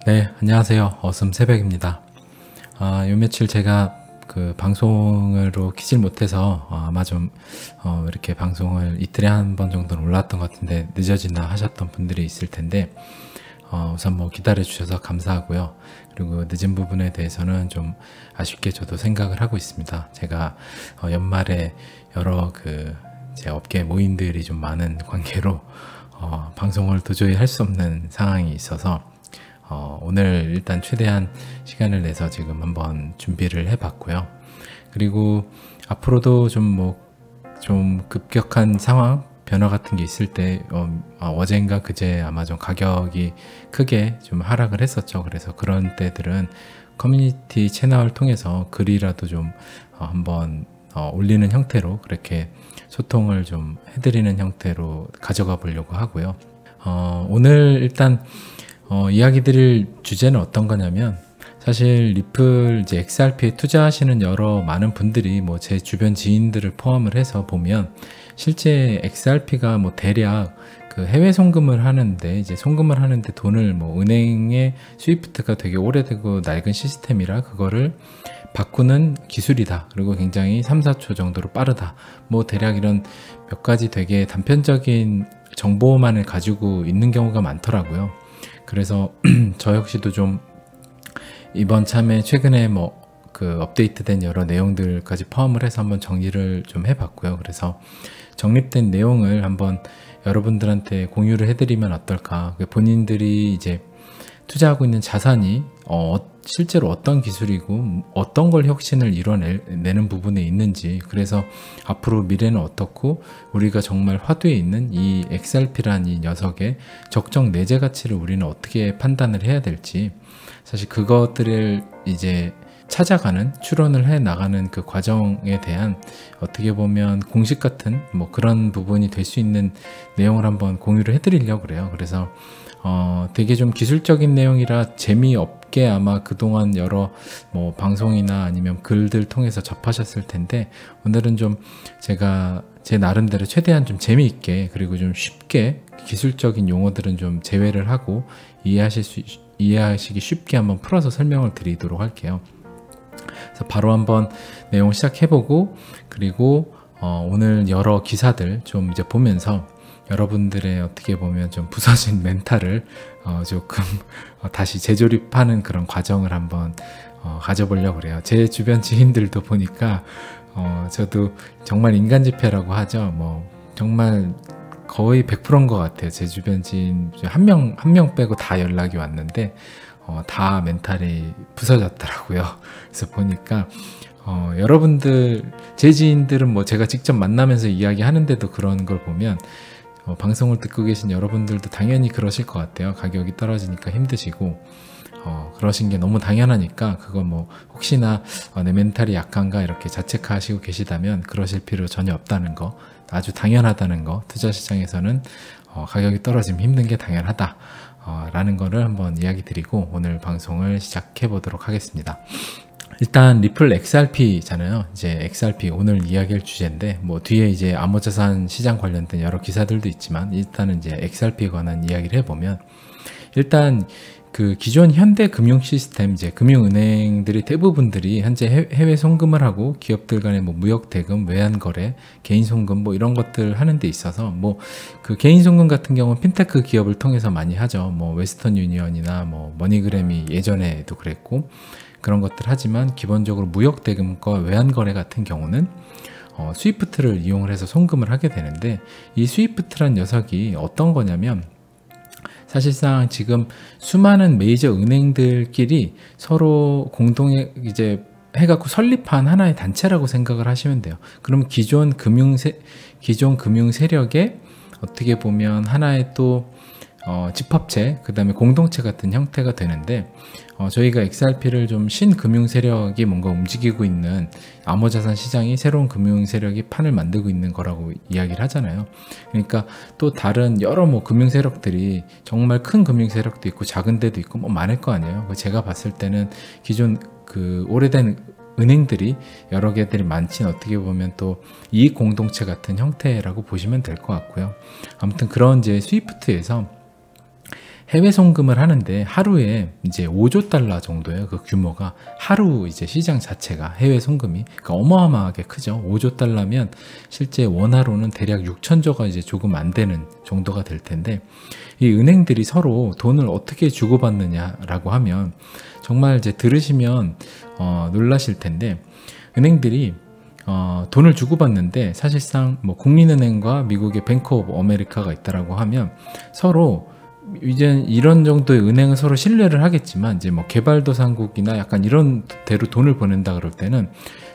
네, 안녕하세요. 어슴새벽입니다. 요 며칠 제가 그 방송으로 키질 못해서 아마 좀 이렇게 방송을 이틀에 한 번 정도는 올랐던 것 같은데 늦어지나 하셨던 분들이 있을 텐데 우선 뭐 기다려 주셔서 감사하고요. 그리고 늦은 부분에 대해서는 좀 아쉽게 저도 생각을 하고 있습니다. 제가 연말에 여러 제 업계 모임들이 좀 많은 관계로 방송을 도저히 할 수 없는 상황이 있어서 오늘 일단 최대한 시간을 내서 지금 한번 준비를 해봤고요. 그리고 앞으로도 좀 급격한 상황 변화 같은 게 있을 때 어젠가 그제 아마 좀 가격이 크게 좀 하락을 했었죠. 그래서 그런 때들은 커뮤니티 채널을 통해서 글이라도 좀 한번 올리는 형태로 그렇게 소통을 좀 해드리는 형태로 가져가 보려고 하고요. 오늘 일단 이야기 드릴 주제는 어떤 거냐면, 사실 리플 이제 XRP에 투자하시는 많은 분들이 뭐 제 주변 지인들을 포함을 해서 보면 실제 XRP가 뭐 대략 그 해외 송금을 하는데 돈을 뭐 은행의 스위프트가 되게 오래되고 낡은 시스템이라 그거를 바꾸는 기술이다. 그리고 굉장히 3, 4초 정도로 빠르다. 뭐 대략 이런 몇 가지 되게 단편적인 정보만을 가지고 있는 경우가 많더라고요. 그래서 저 역시도 좀 이번 참에 최근에 업데이트된 여러 내용들까지 포함을 해서 한번 정리를 좀 해봤고요. 그래서 정립된 내용을 한번 여러분들한테 공유를 해드리면 어떨까. 본인들이 이제 투자하고 있는 자산이 실제로 어떤 기술이고 어떤 걸 혁신을 이뤄내는 부분에 있는지, 그래서 앞으로 미래는 어떻고 우리가 정말 화두에 있는 이 XRP라는 이 녀석의 적정 내재 가치를 우리는 어떻게 판단을 해야 될지, 사실 그것들을 이제 찾아가는, 추론을 해 나가는 그 과정에 대한 어떻게 보면 공식 같은 뭐 그런 부분이 될 수 있는 내용을 한번 공유를 해드리려고 그래요. 그래서 되게 좀 기술적인 내용이라 재미없게 아마 그동안 여러 뭐 방송이나 아니면 글들 통해서 접하셨을 텐데, 오늘은 좀 제가 제 나름대로 최대한 좀 재미있게, 그리고 좀 쉽게 기술적인 용어들은 좀 제외를 하고 이해하시기 쉽게 한번 풀어서 설명을 드리도록 할게요. 그래서 바로 한번 내용 시작해보고, 그리고 오늘 여러 기사들 좀 이제 보면서 여러분들의 어떻게 보면 좀 부서진 멘탈을 조금 다시 재조립하는 그런 과정을 한번 가져보려고 그래요. 제 주변 지인들도 보니까 저도 정말 인간지폐라고 하죠. 뭐 정말 거의 100%인 것 같아요. 제 주변 지인 한 명 빼고 다 연락이 왔는데 다 멘탈이 부서졌더라고요. 그래서 보니까 여러분들, 제 지인들은 뭐 제가 직접 만나면서 이야기하는데도 그런 걸 보면 방송을 듣고 계신 여러분들도 당연히 그러실 것 같아요. 가격이 떨어지니까 힘드시고 그러신 게 너무 당연하니까, 그거 뭐 혹시나 내 멘탈이 약한가 이렇게 자책하시고 계시다면 그러실 필요 전혀 없다는 거, 아주 당연하다는 거, 투자 시장에서는 가격이 떨어지면 힘든 게 당연하다 라는 거를 한번 이야기 드리고 오늘 방송을 시작해 보도록 하겠습니다. 일단 리플 XRP잖아요. 이제 XRP 오늘 이야기할 주제인데, 뭐 뒤에 이제 암호자산 시장 관련된 여러 기사들도 있지만 일단은 이제 XRP에 관한 이야기를 해보면, 일단 그 기존 현대 금융 시스템, 이제 금융은행들이 대부분들이 현재 해외 송금을 하고 기업들 간의 뭐 무역 대금, 외환 거래, 개인 송금 뭐 이런 것들 하는 데 있어서, 뭐 그 개인 송금 같은 경우는 핀테크 기업을 통해서 많이 하죠. 뭐 웨스턴 유니언이나 뭐 머니그램이 예전에도 그랬고 그런 것들 하지만, 기본적으로 무역 대금과 외환 거래 같은 경우는 스위프트를 이용을 해서 송금을 하게 되는데, 이 스위프트란 녀석이 어떤 거냐면, 사실상 지금 수많은 메이저 은행들끼리 서로 공동에 이제 해갖고 설립한 하나의 단체라고 생각을 하시면 돼요. 그럼 기존 금융 세력의 어떻게 보면 하나의 또 집합체, 그 다음에 공동체 같은 형태가 되는데, 저희가 XRP를 좀 신금융 세력이 뭔가 움직이고 있는, 암호자산 시장이 새로운 금융 세력이 판을 만들고 있는 거라고 이야기를 하잖아요. 그러니까 또 다른 여러 뭐 금융 세력들이, 정말 큰 금융 세력도 있고 작은 데도 있고 뭐 많을 거 아니에요. 제가 봤을 때는 기존 그 오래된 은행들이 여러 개들이 많지는, 어떻게 보면 또 이익 공동체 같은 형태라고 보시면 될 것 같고요. 아무튼 그런 이제 스위프트에서 해외 송금을 하는데 하루에 이제 5조 달러 정도예요. 그 규모가 하루 이제 시장 자체가 해외 송금이 그러니까 어마어마하게 크죠. 5조 달러면 실제 원화로는 대략 6천조가 이제 조금 안 되는 정도가 될 텐데 이 은행들이 서로 돈을 어떻게 주고받느냐라고 하면 정말 이제 들으시면 놀라실 텐데 은행들이 돈을 주고받는데 사실상 뭐 국민은행과 미국의 뱅크 오브 아메리카가 있다라고 하면 서로 이제 이런 정도의 은행은 서로 신뢰를 하겠지만 이제 뭐 개발도상국이나 약간 이런 데로 돈을 보낸다 그럴 때는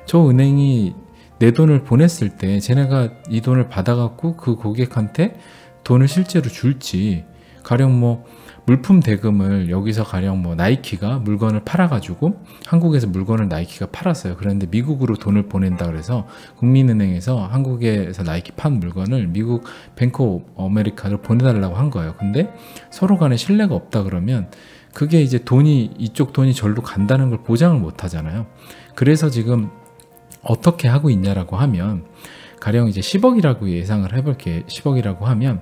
저 은행이 내 돈을 보냈을 때 쟤네가 이 돈을 받아갖고 그 고객한테 돈을 실제로 줄지 가령 뭐 물품 대금을 여기서 가령 뭐 나이키가 물건을 팔아가지고 한국에서 물건을 나이키가 팔았어요. 그런데 미국으로 돈을 보낸다 그래서 국민은행에서 한국에서 나이키 판 물건을 미국 뱅크 오브 아메리카를 보내달라고 한 거예요. 근데 서로 간에 신뢰가 없다 그러면 그게 이제 이쪽 돈이 절로 간다는 걸 보장을 못 하잖아요. 그래서 지금 어떻게 하고 있냐라고 하면 가령 이제 10억이라고 예상을 해볼게요. 10억이라고 하면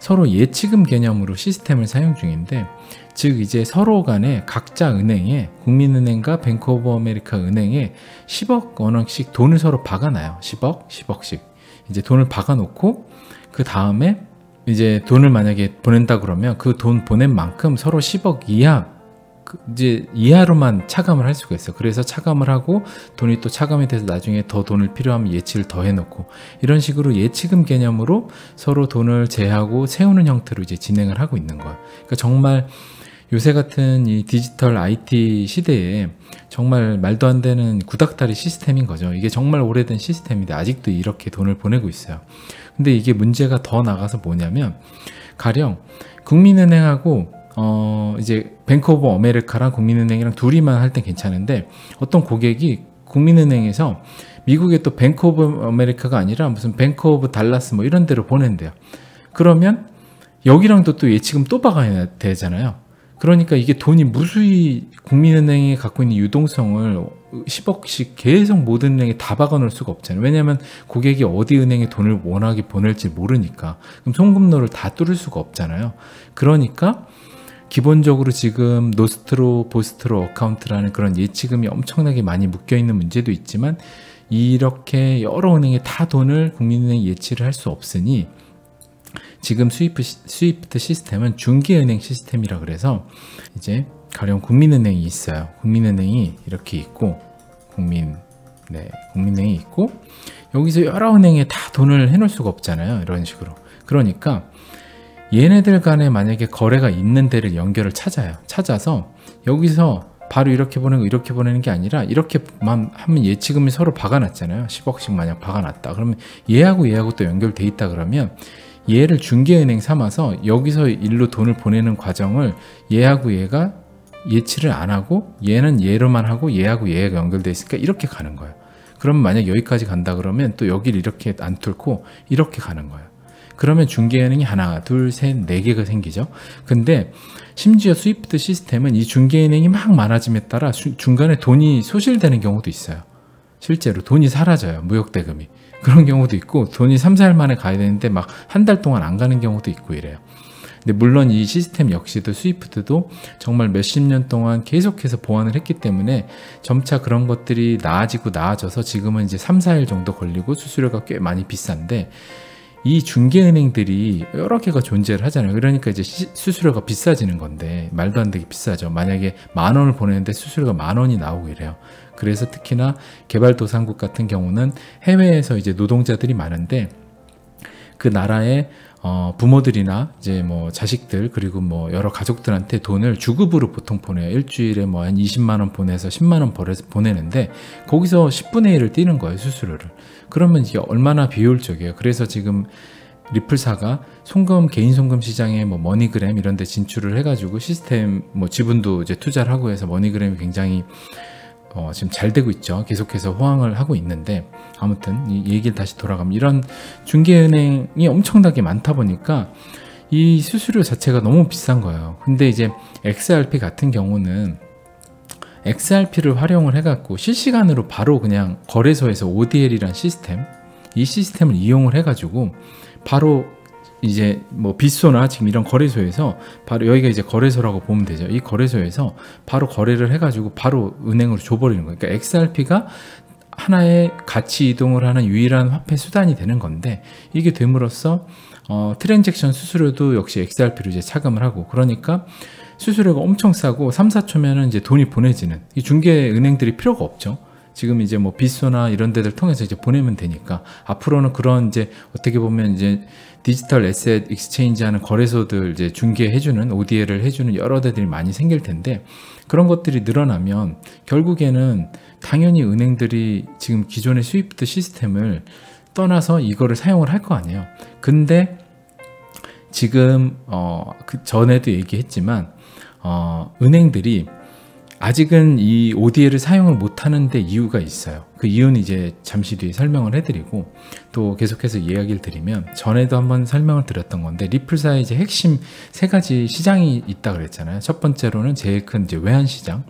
서로 예치금 개념으로 시스템을 사용 중인데 즉 이제 서로 간에 각자 은행에 국민은행과 뱅크 오브 아메리카 은행에 10억 원씩 돈을 서로 박아놔요. 10억씩 이제 돈을 박아놓고 그 다음에 이제 돈을 만약에 보낸다 그러면 그 돈 보낸 만큼 서로 10억 이하 이제 이하로만 차감을 할 수가 있어요. 그래서 차감을 하고 돈이 또 차감이 돼서 나중에 더 돈을 필요하면 예치를 더 해놓고 이런 식으로 예치금 개념으로 서로 돈을 제하고 세우는 형태로 이제 진행을 하고 있는 거예요. 그러니까 정말 요새 같은 이 디지털 IT 시대에 정말 말도 안 되는 구닥다리 시스템인 거죠. 이게 정말 오래된 시스템인데 아직도 이렇게 돈을 보내고 있어요. 근데 이게 문제가 더 나가서 뭐냐면 가령 국민은행하고 이제 뱅크 오브 아메리카랑 국민은행이랑 둘이만 할 땐 괜찮은데 어떤 고객이 국민은행에서 미국의 또 뱅크 오브 아메리카가 아니라 무슨 뱅크 오브 달라스 뭐 이런 데로 보낸대요. 그러면 여기랑도 또 예치금 또 박아야 되잖아요. 그러니까 이게 돈이 무수히 국민은행이 갖고 있는 유동성을 10억씩 계속 모든 은행에 다 박아놓을 수가 없잖아요. 왜냐하면 고객이 어디 은행에 돈을 원하게 보낼지 모르니까 그럼 송금로를 다 뚫을 수가 없잖아요. 그러니까 기본적으로 지금 노스트로, 보스트로 어카운트라는 그런 예치금이 엄청나게 많이 묶여있는 문제도 있지만 이렇게 여러 은행에 다 돈을 국민은행이 예치를 할 수 없으니 지금 스위프트 시스템은 중개은행 시스템이라 그래서 이제 가령 국민은행이 있어요. 국민은행이 이렇게 있고 국민은행이 있고 여기서 여러 은행에 다 돈을 해놓을 수가 없잖아요. 이런 식으로. 그러니까 얘네들 간에 만약에 거래가 있는 데를 연결을 찾아서 여기서 바로 이렇게 보내고 이렇게 보내는 게 아니라 이렇게만 하면 예치금이 서로 박아놨잖아요. 10억씩 만약 박아놨다. 그러면 얘하고 또 연결돼 있다 그러면 얘를 중개은행 삼아서 여기서 일로 돈을 보내는 과정을 얘하고 얘가 예치를 안 하고 얘는 얘로만 하고 얘하고 얘가 연결돼 있으니까 이렇게 가는 거예요. 그러면 만약 여기까지 간다 그러면 또 여기를 이렇게 안 뚫고 이렇게 가는 거예요. 그러면 중개은행이 하나, 둘, 셋, 네 개가 생기죠. 근데 심지어 스위프트 시스템은 이 중개은행이 막 많아짐에 따라 중간에 돈이 소실되는 경우도 있어요. 실제로 돈이 사라져요. 무역대금이. 그런 경우도 있고 돈이 3, 4일 만에 가야 되는데 막 한 달 동안 안 가는 경우도 있고 이래요. 근데 물론 이 시스템 역시도 스위프트도 정말 몇십 년 동안 계속해서 보완을 했기 때문에 점차 그런 것들이 나아져서 지금은 이제 3, 4일 정도 걸리고 수수료가 꽤 많이 비싼데 이 중개은행들이 여러 개가 존재를 하잖아요. 그러니까 이제 수수료가 비싸지는 건데 말도 안 되게 비싸죠. 만약에 10,000원을 보내는데 수수료가 10,000원이 나오고 이래요. 그래서 특히나 개발도상국 같은 경우는 해외에서 이제 노동자들이 많은데 그 나라의 부모들이나 이제 뭐 자식들 그리고 뭐 여러 가족들한테 돈을 주급으로 보통 보내요. 일주일에 뭐 한 20만 원 보내서 10만 원 벌어서 보내는데 거기서 10분의 1을 띄는 거예요. 수수료를. 그러면 이게 얼마나 비효율적이에요. 그래서 지금 리플사가 개인 송금 시장에 뭐 머니그램 이런 데 진출을 해가지고 시스템 뭐 지분도 이제 투자를 하고 해서 머니그램이 굉장히 지금 잘 되고 있죠. 계속해서 호황을 하고 있는데 아무튼 이 얘기를 다시 돌아가면 이런 중개은행이 엄청나게 많다 보니까 이 수수료 자체가 너무 비싼 거예요. 근데 이제 XRP 같은 경우는 XRP를 활용을 해갖고 실시간으로 바로 그냥 거래소에서 ODL이란 시스템 이 시스템을 이용을 해가지고 바로 이제 뭐 빗소나 지금 이런 거래소에서 바로 여기가 이제 거래소라고 보면 되죠. 이 거래소에서 바로 거래를 해가지고 바로 은행으로 줘버리는 거예요. 그러니까 XRP가 하나의 가치 이동을 하는 유일한 화폐 수단이 되는 건데, 이게 됨으로써 트랜잭션 수수료도 역시 XRP로 이제 차감을 하고, 그러니까 수수료가 엄청 싸고 3, 4초면은 이제 돈이 보내지는, 이 중개 은행들이 필요가 없죠. 지금 이제 뭐 빗소나 이런 데들 통해서 이제 보내면 되니까, 앞으로는 그런 이제 어떻게 보면 이제 디지털 에셋 익스체인지 하는 거래소들 이제 중개해주는, ODL을 해주는 여러 데들이 많이 생길 텐데, 그런 것들이 늘어나면 결국에는 당연히 은행들이 지금 기존의 스위프트 시스템을 떠나서 이거를 사용을 할 거 아니에요. 근데 지금 그 전에도 얘기했지만 은행들이 아직은 이 ODL을 사용을 못 하는데 이유가 있어요. 그 이유는 이제 잠시 뒤에 설명을 해드리고, 또 계속해서 이야기를 드리면, 전에도 한번 설명을 드렸던 건데, 리플사의 이제 핵심 세 가지 시장이 있다 그랬잖아요. 첫 번째로는 제일 큰 이제 외환 시장,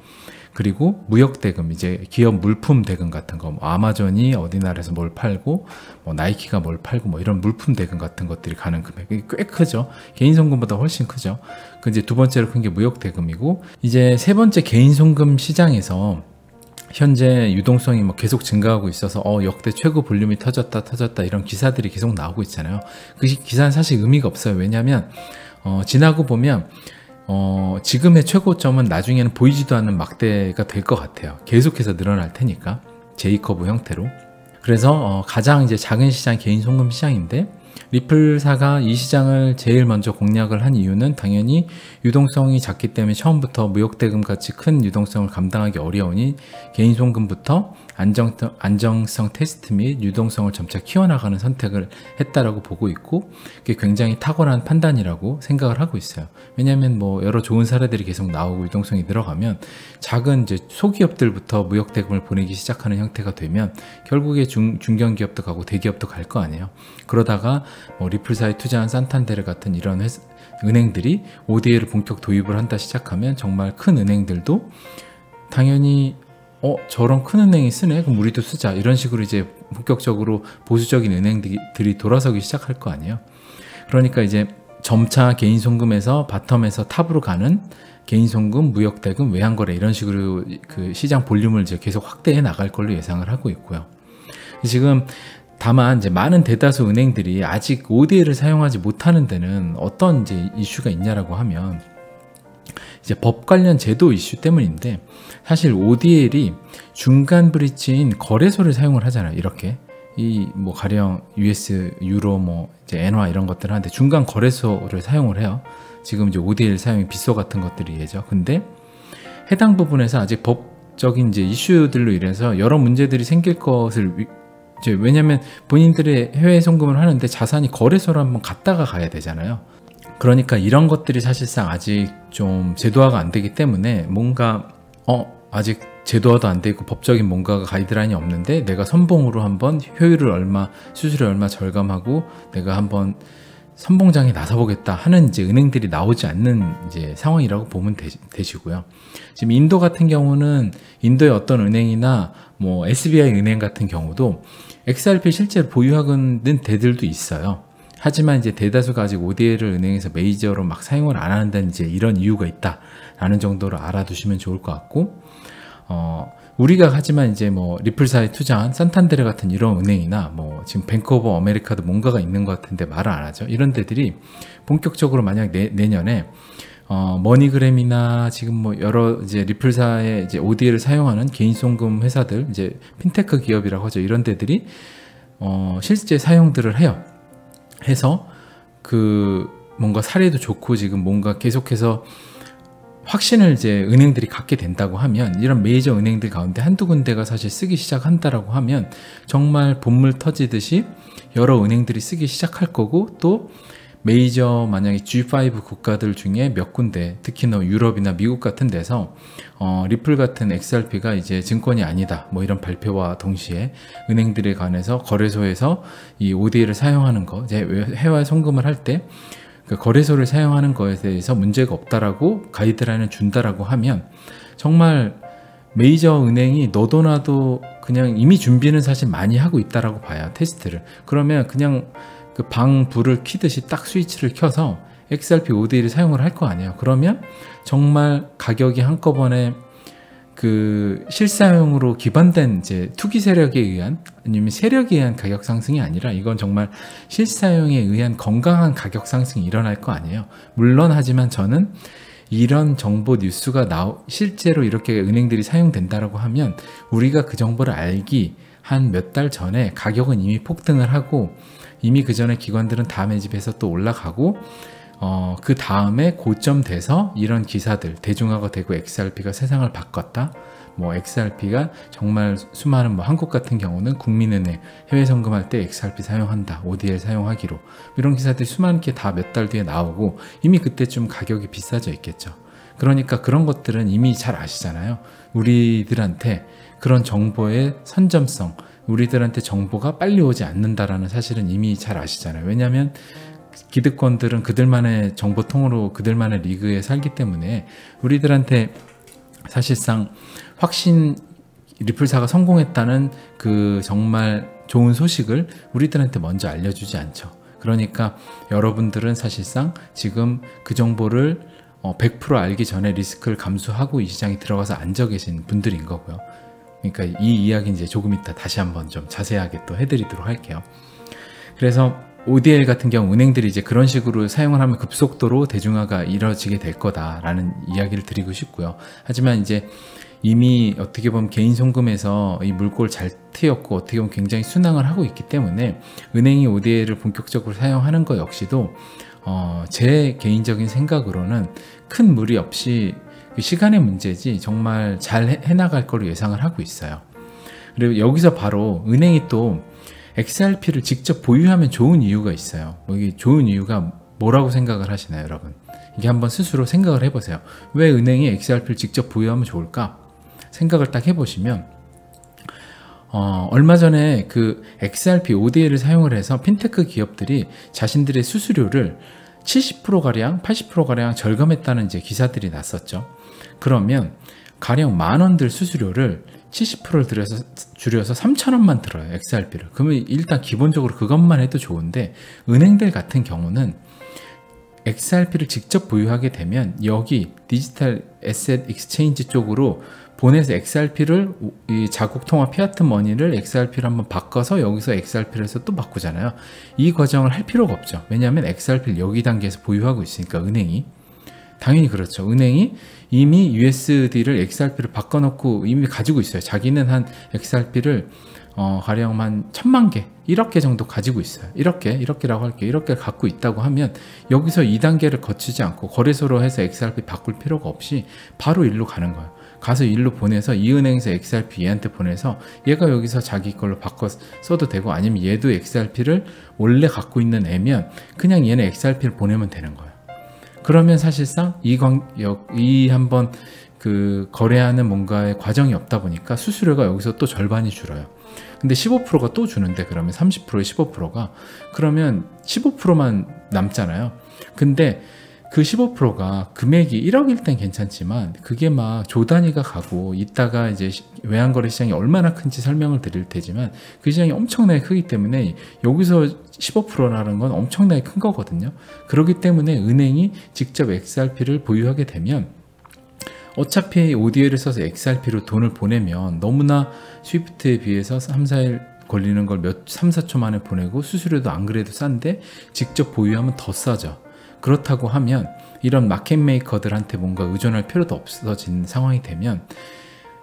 그리고 무역 대금, 이제 기업 물품 대금 같은 거, 뭐 아마존이 어디 나라에서 뭘 팔고, 뭐 나이키가 뭘 팔고, 뭐 이런 물품 대금 같은 것들이 가는 금액이 꽤 크죠. 개인 송금보다 훨씬 크죠. 그 이제 두 번째로 큰 게 무역 대금이고, 이제 세 번째 개인 송금 시장에서 현재 유동성이 뭐 계속 증가하고 있어서 역대 최고 볼륨이 터졌다 이런 기사들이 계속 나오고 있잖아요. 그 기사는 사실 의미가 없어요. 왜냐하면 지나고 보면 지금의 최고점은 나중에는 보이지도 않는 막대가 될 것 같아요. 계속해서 늘어날 테니까, J커브 형태로. 그래서 가장 이제 작은 시장 개인 송금 시장인데, 리플사가 이 시장을 제일 먼저 공략을 한 이유는 당연히 유동성이 작기 때문에 처음부터 무역대금 같이 큰 유동성을 감당하기 어려우니 개인 송금부터 안정성 테스트 및 유동성을 점차 키워나가는 선택을 했다라고 보고 있고, 그게 굉장히 탁월한 판단이라고 생각을 하고 있어요. 왜냐하면 뭐 여러 좋은 사례들이 계속 나오고 유동성이 늘어가면 작은 이제 소기업들부터 무역대금을 보내기 시작하는 형태가 되면 결국에 중견기업도 가고 대기업도 갈 거 아니에요. 그러다가 뭐 리플사에 투자한 산탄데르 같은 이런 은행들이 ODL을 본격 도입을 한다 시작하면 정말 큰 은행들도 당연히 저런 큰 은행이 쓰네, 그럼 우리도 쓰자, 이런 식으로 이제 본격적으로 보수적인 은행들이 돌아서기 시작할 거 아니에요. 그러니까 이제 점차 개인 송금에서 바텀에서 탑으로 가는 개인 송금, 무역 대금, 외환 거래, 이런 식으로 그 시장 볼륨을 이제 계속 확대해 나갈 걸로 예상을 하고 있고요. 지금 다만 이제 많은 대다수 은행들이 아직 ODL을 사용하지 못하는 데는 어떤 이제 이슈가 있냐라고 하면, 이제 법 관련 제도 이슈 때문인데, 사실 ODL이 중간 브릿지인 거래소를 사용을 하잖아요. 이렇게 이 뭐 가령 US, 유로, 뭐 이제 엔화 이런 것들 하는데 중간 거래소를 사용을 해요. 지금 이제 ODL 사용이 빗소 같은 것들이 예죠. 근데 해당 부분에서 아직 법적인 이제 이슈들로 인해서 여러 문제들이 생길 것을 이제, 왜냐면 본인들의 해외 송금을 하는데 자산이 거래소로 한번 갔다가 가야 되잖아요. 그러니까 이런 것들이 사실상 아직 좀 제도화가 안 되기 때문에, 뭔가 아직 제도화도 안 돼 있고 법적인 뭔가가 가이드라인이 없는데 내가 선봉으로 한번 효율을 얼마, 수수료 얼마 절감하고 내가 한번 선봉장에 나서보겠다 하는 이제 은행들이 나오지 않는 이제 상황이라고 보면 되시고요. 지금 인도 같은 경우는 인도의 어떤 은행이나 뭐 SBI 은행 같은 경우도 XRP 실제로 보유하고 있는 데들도 있어요. 하지만 이제 대다수가 아직 ODL을 은행에서 메이저로 막 사용을 안 하는 이제 이런 이유가 있다라는 정도로 알아두시면 좋을 것 같고, 우리가 하지만 이제 뭐 리플사에 투자한 산탄데르 같은 이런 은행이나 뭐 지금 뱅크 오브 아메리카도 뭔가가 있는 것 같은데 말을 안 하죠. 이런 데들이 본격적으로 만약 내년에 머니그램이나 지금 뭐 여러 이제 리플사의 이제 ODL을 사용하는 개인 송금 회사들, 이제 핀테크 기업이라고 하죠. 이런 데들이 실제 사용들을 해서 그 뭔가 사례도 좋고 지금 뭔가 계속해서 확신을 이제 은행들이 갖게 된다고 하면, 이런 메이저 은행들 가운데 한두 군데가 사실 쓰기 시작한다라고 하면 정말 본물 터지듯이 여러 은행들이 쓰기 시작할 거고, 또 메이저 만약에 G5 국가들 중에 몇 군데, 특히나 유럽이나 미국 같은 데서 리플 같은 XRP가 이제 증권이 아니다 뭐 이런 발표와 동시에 은행들에 관해서 거래소에서 이 ODL을 사용하는 거, 이제 해외 송금을 할 때 그 거래소를 사용하는 거에 대해서 문제가 없다라고 가이드라인을 준다라고 하면, 정말 메이저 은행이 너도 나도 그냥 이미 준비는 사실 많이 하고 있다라고 봐요. 테스트를. 그러면 그냥 그 방 불을 켜듯이 딱 스위치를 켜서 XRP ODA를 사용을 할 거 아니에요. 그러면 정말 가격이 한꺼번에 그 실사용으로 기반된 이제 투기 세력에 의한 아니면 세력에 의한 가격 상승이 아니라 이건 정말 실사용에 의한 건강한 가격 상승이 일어날 거 아니에요. 물론 하지만 저는 이런 정보 뉴스가 실제로 이렇게 은행들이 사용된다라고 하면 우리가 그 정보를 알기 한 몇 달 전에 가격은 이미 폭등을 하고 이미 그 전에 기관들은 다 매집해서 또 올라가고 그 다음에 고점 돼서 이런 기사들 대중화가 되고 XRP가 세상을 바꿨다. 뭐 XRP가 정말 수많은 뭐 한국 같은 경우는 국민은행 해외 송금할 때 XRP 사용한다. ODL 사용하기로 이런 기사들이 수많게 다 몇 달 뒤에 나오고 이미 그때쯤 가격이 비싸져 있겠죠. 그러니까 그런 것들은 이미 잘 아시잖아요. 우리들한테 그런 정보의 선점성, 우리들한테 정보가 빨리 오지 않는다라는 사실은 이미 잘 아시잖아요. 왜냐하면 기득권들은 그들만의 정보통으로 그들만의 리그에 살기 때문에 우리들한테 사실상 확신 리플사가 성공했다는 그 정말 좋은 소식을 우리들한테 먼저 알려주지 않죠. 그러니까 여러분들은 사실상 지금 그 정보를 100% 알기 전에 리스크를 감수하고 이 시장에 들어가서 앉아 계신 분들인 거고요. 그러니까 이 이야기 이제 조금 이따 다시 한번 좀 자세하게 또 해드리도록 할게요. 그래서 ODL 같은 경우 은행들이 이제 그런 식으로 사용을 하면 급속도로 대중화가 이뤄지게 될 거다라는 이야기를 드리고 싶고요. 하지만 이제 이미 어떻게 보면 개인 송금에서 이 물꼬를 잘 트였고 어떻게 보면 굉장히 순항을 하고 있기 때문에 은행이 ODL을 본격적으로 사용하는 것 역시도 제 개인적인 생각으로는 큰 무리 없이 시간의 문제지 정말 잘 해나갈 거로 예상을 하고 있어요. 그리고 여기서 바로 은행이 또 XRP를 직접 보유하면 좋은 이유가 있어요. 여기 좋은 이유가 뭐라고 생각을 하시나요, 여러분? 이게 한번 스스로 생각을 해보세요. 왜 은행이 XRP를 직접 보유하면 좋을까? 생각을 딱 해보시면 얼마 전에 그 XRP ODA를 사용을 해서 핀테크 기업들이 자신들의 수수료를 70%가량, 80%가량 절감했다는 이제 기사들이 났었죠. 그러면 가령 만원들 수수료를 70%를 줄여서 3,000원만 들어요, XRP를. 그러면 일단 기본적으로 그것만 해도 좋은데 은행들 같은 경우는 XRP를 직접 보유하게 되면 여기 디지털 에셋 익스체인지 쪽으로 보내서 XRP를 이 자국 통화 피아트 머니를 XRP로 한번 바꿔서 여기서 XRP를 해서 또 바꾸잖아요. 이 과정을 할 필요가 없죠. 왜냐하면 XRP를 여기 단계에서 보유하고 있으니까 은행이. 당연히 그렇죠. 은행이 이미 USD를 XRP를 바꿔놓고 이미 가지고 있어요. 자기는 한 XRP를 가령 한 1000만 개, 1억 개 정도 가지고 있어요. 이렇게라고 할게요. 이렇게 갖고 있다고 하면 여기서 2단계를 거치지 않고 거래소로 해서 XRP 바꿀 필요가 없이 바로 일로 가는 거예요. 가서 일로 보내서 이 은행에서 XRP 얘한테 보내서 얘가 여기서 자기 걸로 바꿔 써도 되고 아니면 얘도 XRP를 원래 갖고 있는 애면 그냥 얘는 XRP를 보내면 되는 거예요. 그러면 사실상 이 한번 그 거래하는 뭔가의 과정이 없다 보니까 수수료가 여기서 또 절반이 줄어요. 근데 15%가 또 주는데 그러면 30%에 15%가 그러면 15%만 남잖아요. 근데 그 15%가 금액이 1억일 땐 괜찮지만 그게 막 조 단위가 가고 이따가 이제 외환거래 시장이 얼마나 큰지 설명을 드릴 테지만 그 시장이 엄청나게 크기 때문에 여기서 15%라는 건 엄청나게 큰 거거든요. 그렇기 때문에 은행이 직접 XRP를 보유하게 되면 어차피 ODL을 써서 XRP로 돈을 보내면 너무나 스위프트에 비해서 3, 4일 걸리는 걸 3, 4초 만에 보내고 수수료도 안 그래도 싼데 직접 보유하면 더 싸죠. 그렇다고 하면 이런 마켓 메이커들한테 뭔가 의존할 필요도 없어진 상황이 되면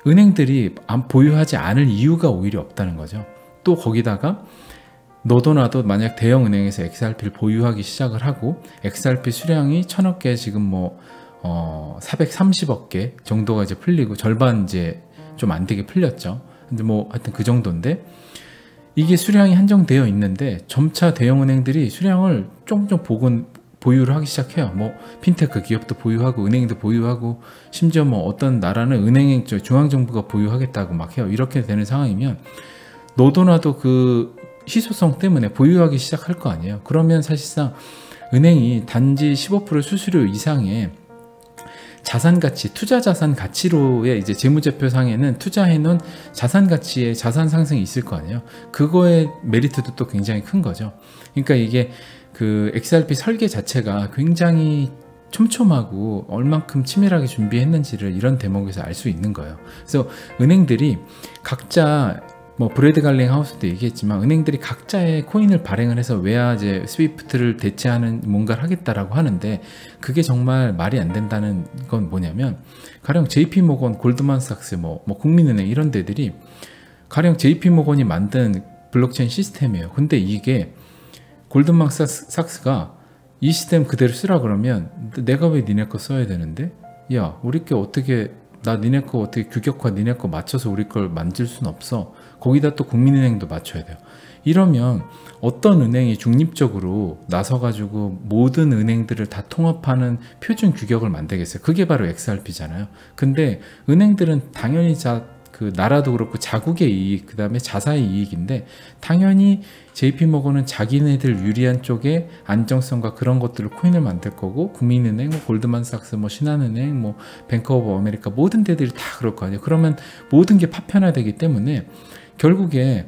은행들이 보유하지 않을 이유가 오히려 없다는 거죠. 또 거기다가 너도 나도 만약 대형 은행에서 XRP를 보유하기 시작을 하고 XRP 수량이 1000억 개 지금 뭐 430억 개 정도가 이제 풀리고 절반 이제 좀 안 되게 풀렸죠. 근데 뭐 하여튼 그 정도인데 이게 수량이 한정되어 있는데 점차 대형 은행들이 수량을 조금 보유를 하기 시작해요. 뭐 핀테크 기업도 보유하고 은행도 보유하고 심지어 뭐 어떤 나라는 은행 중앙정부가 보유하겠다고 막 해요. 이렇게 되는 상황이면 너도 나도 그 희소성 때문에 보유하기 시작할 거 아니에요. 그러면 사실상 은행이 단지 15% 수수료 이상의 자산 가치, 투자 자산 가치로의 이제 재무제표상에는 투자해 놓은 자산 가치의 자산 상승이 있을 거 아니에요. 그거의 메리트도 또 굉장히 큰 거죠. 그러니까 이게 그 XRP 설계 자체가 굉장히 촘촘하고 얼만큼 치밀하게 준비했는지를 이런 대목에서 알 수 있는 거예요. 그래서 은행들이 각자 뭐 브래드 갈링 하우스도 얘기했지만 은행들이 각자의 코인을 발행을 해서 외화제 스위프트를 대체하는 뭔가를 하겠다라고 하는데 그게 정말 말이 안 된다는 건 뭐냐면 가령 JP모건, 골드만삭스, 뭐 국민은행 이런 데들이 가령 JP모건이 만든 블록체인 시스템이에요. 근데 이게 골드만삭스가 이 시스템 그대로 쓰라 그러면 내가 왜 니네 거 써야 되는데? 야, 우리 게 어떻게 나 니네 거 어떻게 규격화 니네 거 맞춰서 우리 걸 만들 수는 없어. 거기다 또 국민은행도 맞춰야 돼요. 이러면 어떤 은행이 중립적으로 나서가지고 모든 은행들을 다 통합하는 표준 규격을 만들겠어요. 그게 바로 XRP잖아요. 근데 은행들은 당연히 그 나라도 그렇고 자국의 이익, 그 다음에 자사의 이익인데 당연히 JP모건은 자기네들 유리한 쪽에 안정성과 그런 것들을 코인을 만들 거고 국민은행, 뭐 골드만삭스, 뭐 신한은행, 뭐 뱅크 오브 아메리카 모든 데들이 다 그럴 거 아니에요. 그러면 모든 게 파편화되기 때문에 결국에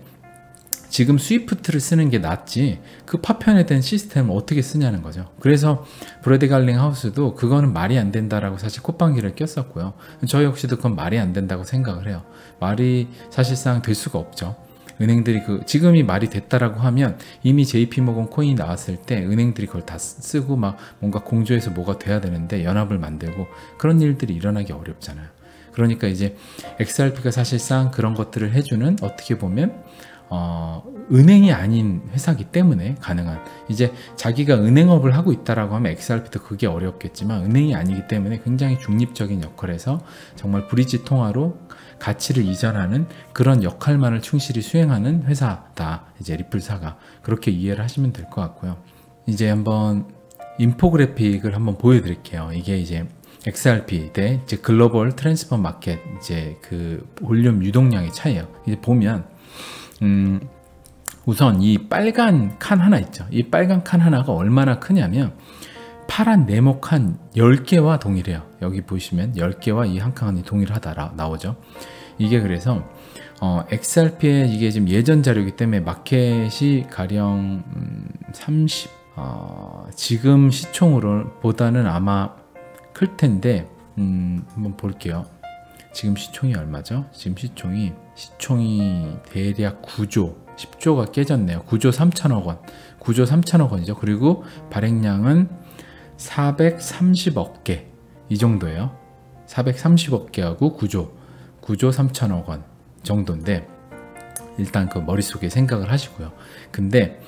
지금 스위프트를 쓰는 게 낫지 그 파편화된 시스템을 어떻게 쓰냐는 거죠. 그래서 브래드 갈링 하우스도 그거는 말이 안 된다라고 사실 콧방귀를 꼈었고요. 저 역시도 그건 말이 안 된다고 생각을 해요. 말이 사실상 될 수가 없죠. 은행들이 지금이 말이 됐다라고 하면 이미 JP모건 코인이 나왔을 때 은행들이 그걸 다 쓰고 막 뭔가 공조해서 뭐가 돼야 되는데 연합을 만들고 그런 일들이 일어나기 어렵잖아요. 그러니까 이제 XRP가 사실상 그런 것들을 해주는 어떻게 보면 은행이 아닌 회사기 때문에 가능한 이제 자기가 은행업을 하고 있다라고 하면 XRP도 그게 어렵겠지만 은행이 아니기 때문에 굉장히 중립적인 역할에서 정말 브리지 통화로 가치를 이전하는 그런 역할만을 충실히 수행하는 회사다. 이제 리플사가 그렇게 이해를 하시면 될 것 같고요. 이제 한번 인포그래픽을 한번 보여드릴게요. 이게 이제 XRP 대 이제 글로벌 트랜스퍼 마켓 이제 그 볼륨 유동량의 차이예요. 이제 보면 우선 이 빨간 칸 하나 있죠. 이 빨간 칸 하나가 얼마나 크냐면 파란 네모 칸 10개와 동일해요. 여기 보시면 10개와 이 한 칸이 동일하다 나오죠. 이게 그래서 XRP의 이게 지금 예전 자료이기 때문에 마켓이 가령 30 지금 시총으로 보다는 아마 클 텐데 한번 볼게요. 지금 시총이 얼마죠? 지금 시총이 대략 9조 10조가 깨졌네요. 9조 3천억 원 9조 3천억 원이죠. 그리고 발행량은 430억 개 이 정도예요. 430억 개하고 9조 3천억 원 정도인데 일단 그 머릿속에 생각을 하시고요. 근데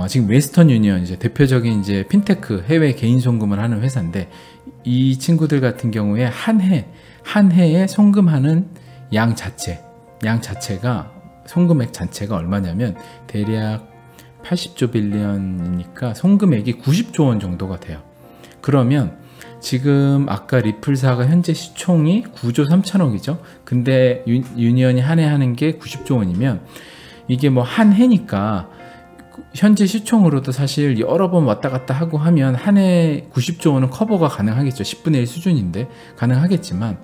지금 웨스턴 유니언 이제 대표적인 이제 핀테크 해외 개인 송금을 하는 회사인데 이 친구들 같은 경우에 한 해에 송금하는 양 자체가 송금액 자체가 얼마냐면 대략 80조 빌리언이니까 송금액이 90조 원 정도가 돼요. 그러면 지금 아까 리플사가 현재 시총이 9조 3천억이죠. 근데 유니언이 한 해 하는 게 90조 원이면 이게 뭐 한 해니까 현재 시총으로도 사실 여러 번 왔다 갔다 하고 하면 한 해 90조 원은 커버가 가능하겠죠. 10분의 1 수준인데 가능하겠지만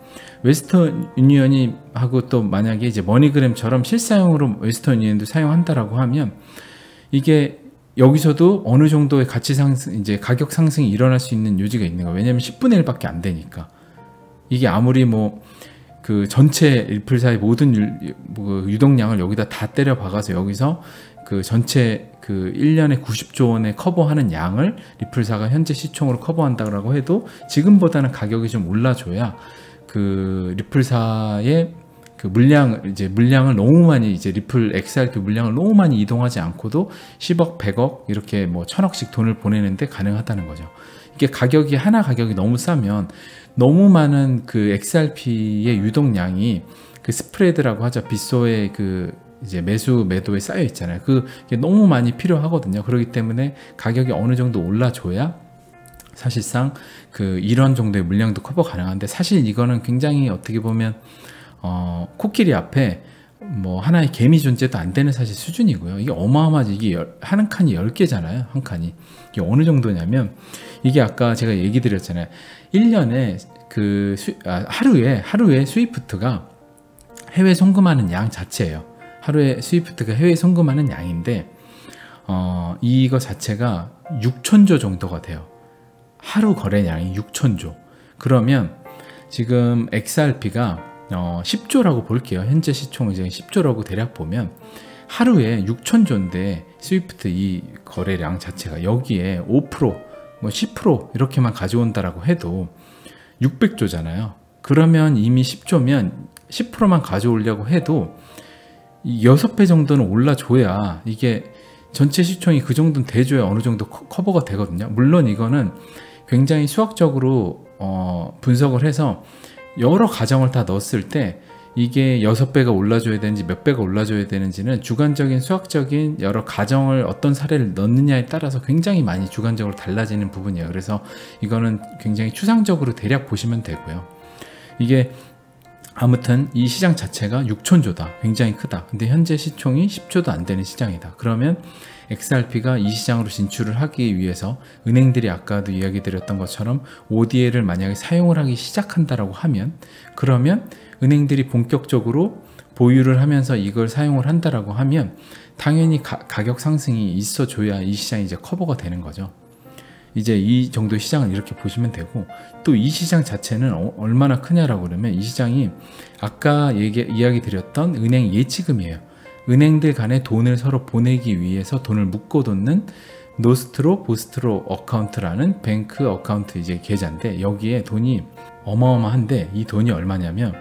웨스턴 유니언이 하고 또 만약에 이제 머니그램처럼 실사용으로 웨스턴 유니언도 사용한다라고 하면 이게 여기서도 어느 정도의 가치 상승, 이제 가격 상승이 일어날 수 있는 요지가 있는 거예요. 왜냐면 10분의 1밖에 안 되니까. 이게 아무리 뭐 그 전체 리플사의 모든 유동량을 여기다 다 때려 박아서 여기서 그 전체 그 1년에 90조 원에 커버하는 양을 리플사가 현재 시총으로 커버한다고 해도 지금보다는 가격이 좀 올라줘야 그 리플사의 그 물량을 너무 많이 이제 리플 XRP 물량을 너무 많이 이동하지 않고도 10억, 100억 이렇게 뭐 1000억씩 돈을 보내는데 가능하다는 거죠. 이게 가격이 너무 싸면 너무 많은 그 XRP의 유동량이 그 스프레드라고 하죠. 빗소의 그 이제 매도에 쌓여 있잖아요. 그게 너무 많이 필요하거든요. 그렇기 때문에 가격이 어느 정도 올라줘야 사실상 그 이런 정도의 물량도 커버 가능한데 사실 이거는 굉장히 어떻게 보면 코끼리 앞에 뭐 하나의 개미 존재도 안 되는 사실 수준이고요. 이게 어마어마하지. 이게 한 칸이 10개잖아요. 한 칸이. 이게 어느 정도냐면 이게 아까 제가 얘기 드렸잖아요. 1년에 하루에 스위프트가 해외 송금하는 양 자체예요. 하루에 스위프트가 해외 송금하는 양인데 이거 자체가 6천조 정도가 돼요. 하루 거래량이 6천조. 그러면 지금 XRP가 10조라고 볼게요. 현재 시총 이제 10조라고 대략 보면 하루에 6천조인데 스위프트 이 거래량 자체가 여기에 5%, 뭐 10% 이렇게만 가져온다라고 해도 600조잖아요. 그러면 이미 10조면 10%만 가져오려고 해도 6배 정도는 올라줘야 이게 전체 시총이 그 정도는 돼줘야 어느 정도 커버가 되거든요. 물론 이거는 굉장히 수학적으로 분석을 해서 여러 가정을 다 넣었을 때 이게 6배가 올라줘야 되는지 몇 배가 올라줘야 되는지는 주관적인 수학적인 여러 가정을 어떤 사례를 넣느냐에 따라서 굉장히 많이 주관적으로 달라지는 부분이에요. 그래서 이거는 굉장히 추상적으로 대략 보시면 되고요. 이게 아무튼 이 시장 자체가 6천조다. 굉장히 크다. 근데 현재 시총이 10조도 안 되는 시장이다. 그러면 XRP가 이 시장으로 진출을 하기 위해서 은행들이 아까도 이야기 드렸던 것처럼 ODL을 만약에 사용을 하기 시작한다라고 하면, 그러면 은행들이 본격적으로 보유를 하면서 이걸 사용을 한다라고 하면 당연히 가격 상승이 있어줘야 이 시장이 이제 커버가 되는 거죠. 이제 이 정도의 시장을 이렇게 보시면 되고, 또 이 시장 자체는 얼마나 크냐라고 그러면 이 시장이 아까 이야기 드렸던 은행 예치금이에요. 은행들 간에 돈을 서로 보내기 위해서 돈을 묶어놓는 노스트로 보스트로 어카운트라는 뱅크 어카운트 이제 계좌인데, 여기에 돈이 어마어마한데 이 돈이 얼마냐면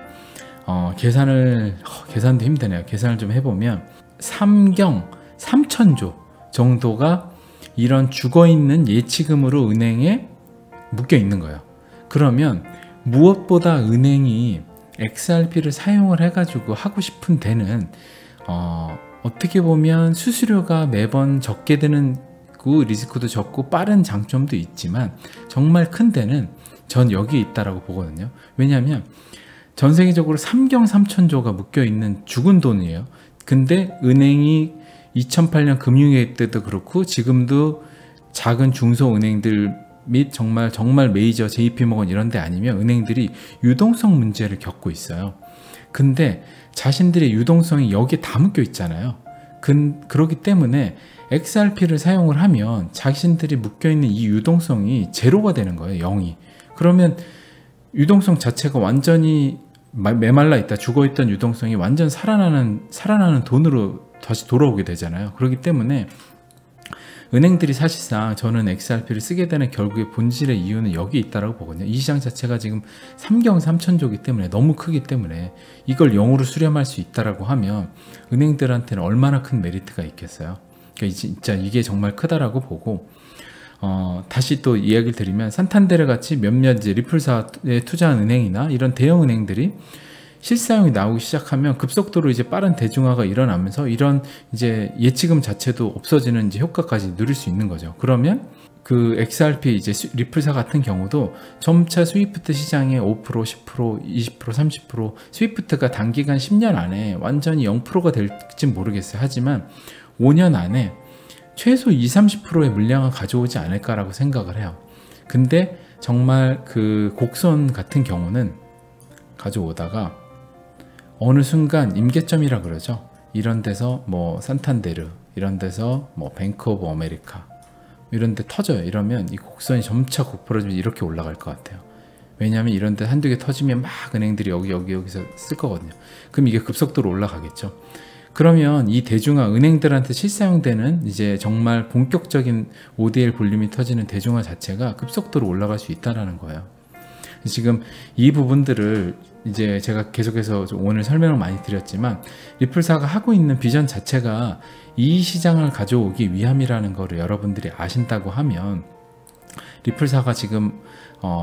계산도 힘드네요. 계산을 좀 해보면 3천조 정도가 이런 죽어있는 예치금으로 은행에 묶여 있는 거예요. 그러면 무엇보다 은행이 XRP를 사용을 해가지고 하고 싶은 데는 어떻게 보면 수수료가 매번 적게 드는 리스크도 적고 빠른 장점도 있지만 정말 큰 데는 전 여기에 있다라고 보거든요. 왜냐하면 전 세계적으로 3천조가 묶여있는 죽은 돈이에요. 근데 은행이 2008년 금융위기 때도 그렇고 지금도 작은 중소은행들 및 정말 메이저 JP모건 이런 데 아니면 은행들이 유동성 문제를 겪고 있어요. 근데 자신들의 유동성이 여기에 다 묶여 있잖아요. 그렇기 때문에 XRP를 사용을 하면 자신들이 묶여있는 이 유동성이 제로가 되는 거예요. 0이. 그러면 유동성 자체가 완전히 메말라 있다, 죽어있던 유동성이 완전 살아나는 돈으로 다시 돌아오게 되잖아요. 그렇기 때문에 은행들이 사실상 저는 XRP를 쓰게 되는 결국의 본질의 이유는 여기 있다라고 보거든요. 이 시장 자체가 지금 3천조이기 때문에 너무 크기 때문에 이걸 0으로 수렴할 수 있다라고 하면 은행들한테는 얼마나 큰 메리트가 있겠어요. 그러니까 진짜 이게 정말 크다라고 보고, 다시 또 이야기를 드리면 산탄데르 같이 몇몇 이제 리플사에 투자한 은행이나 이런 대형 은행들이 실사용이 나오기 시작하면 급속도로 이제 빠른 대중화가 일어나면서 이런 이제 예치금 자체도 없어지는 이제 효과까지 누릴 수 있는 거죠. 그러면 그 XRP 이제 리플사 같은 경우도 점차 스위프트 시장의 5%, 10%, 20%, 30% 스위프트가 단기간 10년 안에 완전히 0%가 될지 모르겠어요. 하지만 5년 안에 최소 20, 30%의 물량을 가져오지 않을까라고 생각을 해요. 근데 정말 그 곡선 같은 경우는 가져오다가 어느 순간 임계점이라 그러죠. 이런 데서 뭐 산탄데르, 이런 데서 뭐 뱅크 오브 아메리카 이런 데 터져요. 이러면 이 곡선이 점차 고프로지면 이렇게 올라갈 것 같아요. 왜냐하면 이런 데 한두 개 터지면 막 은행들이 여기서 쓸 거거든요. 그럼 이게 급속도로 올라가겠죠. 그러면 이 대중화, 은행들한테 실사용되는 이제 정말 본격적인 ODL 볼륨이 터지는 대중화 자체가 급속도로 올라갈 수 있다는 거예요. 지금 이 부분들을 이제 제가 계속해서 오늘 설명을 많이 드렸지만 리플사가 하고 있는 비전 자체가 이 시장을 가져오기 위함이라는 거를 여러분들이 아신다고 하면 리플사가 지금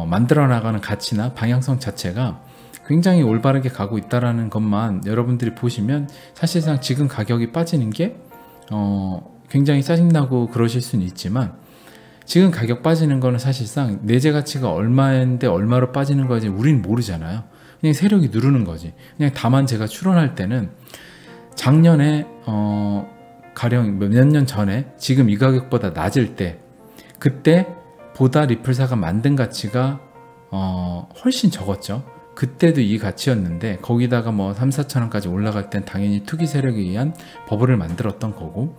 만들어 나가는 가치나 방향성 자체가 굉장히 올바르게 가고 있다는 것만 여러분들이 보시면 사실상 지금 가격이 빠지는 게 굉장히 짜증나고 그러실 수는 있지만 지금 가격 빠지는 거는 사실상 내재 가치가 얼마인데 얼마로 빠지는 거지 우린 모르잖아요. 그냥 세력이 누르는 거지. 그냥 다만 제가 추론할 때는 작년에 가령 몇 년 전에 지금 이 가격보다 낮을 때 그때 보다 리플사가 만든 가치가 훨씬 적었죠. 그때도 이 가치였는데 거기다가 뭐 3, 4천 원까지 올라갈 땐 당연히 투기 세력에 의한 버블을 만들었던 거고,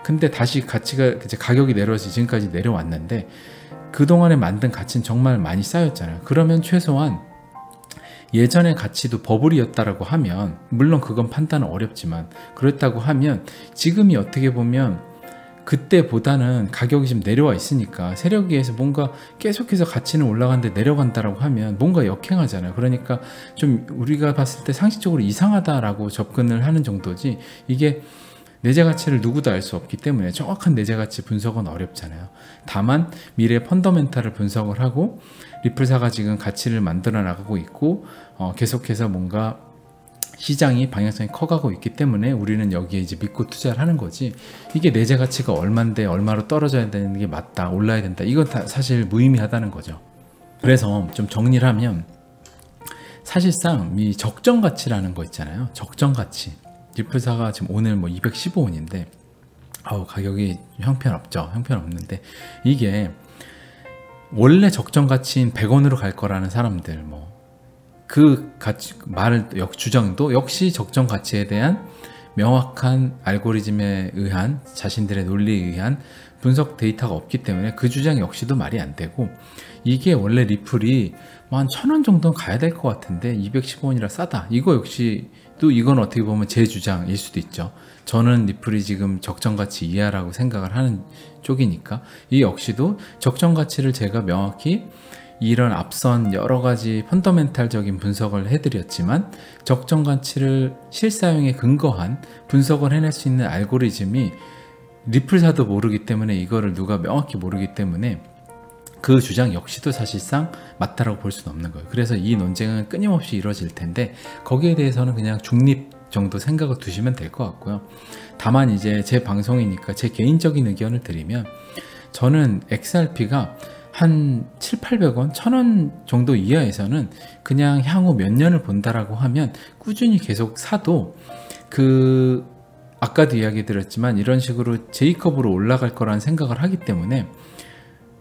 근데 다시 가치가 이제 가격이 내려서 지금까지 내려왔는데 그동안에 만든 가치는 정말 많이 쌓였잖아요. 그러면 최소한 예전의 가치도 버블이었다라고 하면, 물론 그건 판단은 어렵지만 그렇다고 하면 지금이 어떻게 보면 그때보다는 가격이 좀 내려와 있으니까 세력에 의해서 뭔가 계속해서 가치는 올라가는데 내려간다라고 하면 뭔가 역행하잖아요. 그러니까 좀 우리가 봤을 때 상식적으로 이상하다라고 접근을 하는 정도지, 이게 내재 가치를 누구도 알 수 없기 때문에 정확한 내재 가치 분석은 어렵잖아요. 다만 미래 펀더멘탈을 분석을 하고 리플사가 지금 가치를 만들어 나가고 있고 계속해서 뭔가 시장이 방향성이 커가고 있기 때문에 우리는 여기에 이제 믿고 투자를 하는 거지, 이게 내재 가치가 얼만데 얼마로 떨어져야 되는 게 맞다, 올라야 된다, 이건 다 사실 무의미하다는 거죠. 그래서 좀 정리를 하면 사실상 이 적정 가치라는 거 있잖아요. 적정 가치. 리플사가 지금 오늘 뭐 215원인데 가격이 형편없죠. 형편없는데 이게 원래 적정 가치인 100원으로 갈 거라는 사람들, 뭐 그 가치 말을 주장도 역시 적정 가치에 대한 명확한 알고리즘에 의한, 자신들의 논리에 의한 분석 데이터가 없기 때문에 그 주장 역시도 말이 안 되고, 이게 원래 리플이 뭐 한 1000원 정도는 가야 될 것 같은데 215원이라 싸다, 이거 역시 또 이건 어떻게 보면 제 주장일 수도 있죠. 저는 리플이 지금 적정 가치 이하라고 생각을 하는 쪽이니까 이 역시도 적정 가치를 제가 명확히 이런 앞선 여러 가지 펀더멘탈적인 분석을 해드렸지만 적정 가치를 실사용에 근거한 분석을 해낼 수 있는 알고리즘이 리플사도 모르기 때문에, 이거를 누가 명확히 모르기 때문에 그 주장 역시도 사실상 맞다라고 볼 수는 없는 거예요. 그래서 이 논쟁은 끊임없이 이루어질 텐데 거기에 대해서는 그냥 중립 정도 생각을 두시면 될 것 같고요. 다만 이제 제 방송이니까 제 개인적인 의견을 드리면, 저는 XRP가 한 700~800원, 1000원 정도 이하에서는 그냥 향후 몇 년을 본다라고 하면 꾸준히 계속 사도, 아까도 이야기 드렸지만 이런 식으로 J컵으로 올라갈 거라는 생각을 하기 때문에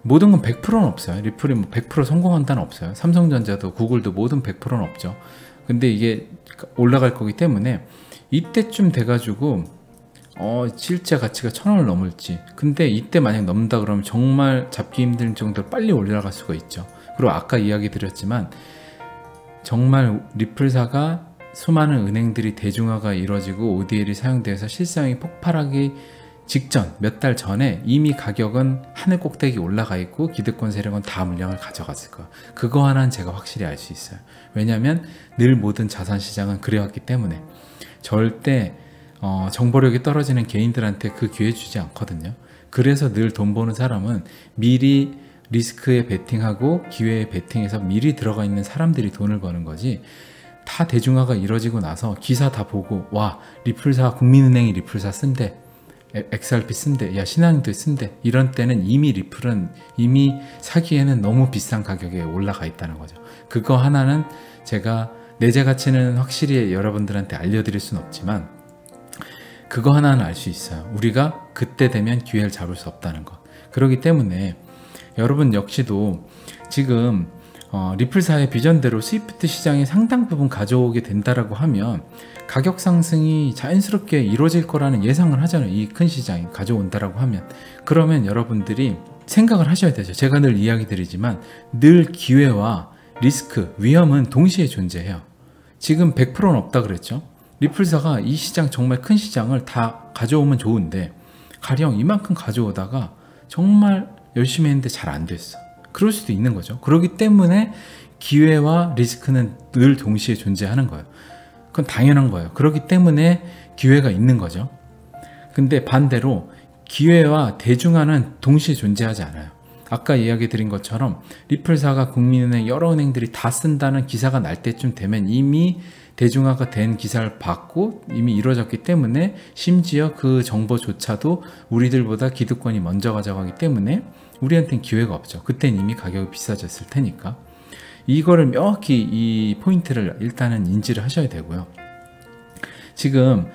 모든 건 100%는 없어요. 리플이 뭐 100% 성공한다는 없어요. 삼성전자도 구글도 모든 100%는 없죠. 근데 이게 올라갈 거기 때문에 이때쯤 돼가지고 실제 가치가 1000원을 넘을지, 근데 이때 만약 넘는다 그러면 정말 잡기 힘든 정도로 빨리 올라갈 수가 있죠. 그리고 아까 이야기 드렸지만 정말 리플사가 수많은 은행들이 대중화가 이루어지고 ODL이 사용되어서 실사용이 폭발하기 직전 몇 달 전에 이미 가격은 하늘 꼭대기 올라가 있고 기득권 세력은 다 물량을 가져갔을 거예요. 그거 하나는 제가 확실히 알 수 있어요. 왜냐하면 늘 모든 자산 시장은 그래왔기 때문에 절대 정보력이 떨어지는 개인들한테 그 기회 주지 않거든요. 그래서 늘 돈 버는 사람은 미리 리스크에 베팅하고 기회에 베팅해서 미리 들어가 있는 사람들이 돈을 버는 거지, 다 대중화가 이루어지고 나서 기사 다 보고 와 리플사, 국민은행이 리플사 쓴대, XRP 쓴대, 야 신한은행도 쓴대, 이런 때는 이미 리플은 이미 사기에는 너무 비싼 가격에 올라가 있다는 거죠. 그거 하나는 제가 내재 가치는 확실히 여러분들한테 알려드릴 수는 없지만 그거 하나는 알 수 있어요. 우리가 그때 되면 기회를 잡을 수 없다는 것. 그렇기 때문에 여러분 역시도 지금 리플사의 비전대로 스위프트 시장의 상당 부분 가져오게 된다라고 하면 가격 상승이 자연스럽게 이루어질 거라는 예상을 하잖아요. 이 큰 시장이 가져온다라고 하면. 그러면 여러분들이 생각을 하셔야 되죠. 제가 늘 이야기 드리지만 늘 기회와 리스크, 위험은 동시에 존재해요. 지금 100%는 없다 그랬죠. 리플사가 이 시장, 정말 큰 시장을 다 가져오면 좋은데 가령 이만큼 가져오다가 정말 열심히 했는데 잘 안 됐어. 그럴 수도 있는 거죠. 그렇기 때문에 기회와 리스크는 늘 동시에 존재하는 거예요. 그건 당연한 거예요. 그렇기 때문에 기회가 있는 거죠. 근데 반대로 기회와 대중화는 동시에 존재하지 않아요. 아까 이야기 드린 것처럼 리플사가 국민은행 여러 은행들이 다 쓴다는 기사가 날 때쯤 되면 이미 대중화가 된 기사를 받고 이미 이루어졌기 때문에, 심지어 그 정보조차도 우리들보다 기득권이 먼저 가져가기 때문에 우리한테는 기회가 없죠. 그땐 이미 가격이 비싸졌을 테니까. 이거를 명확히 이 포인트를 일단은 인지를 하셔야 되고요. 지금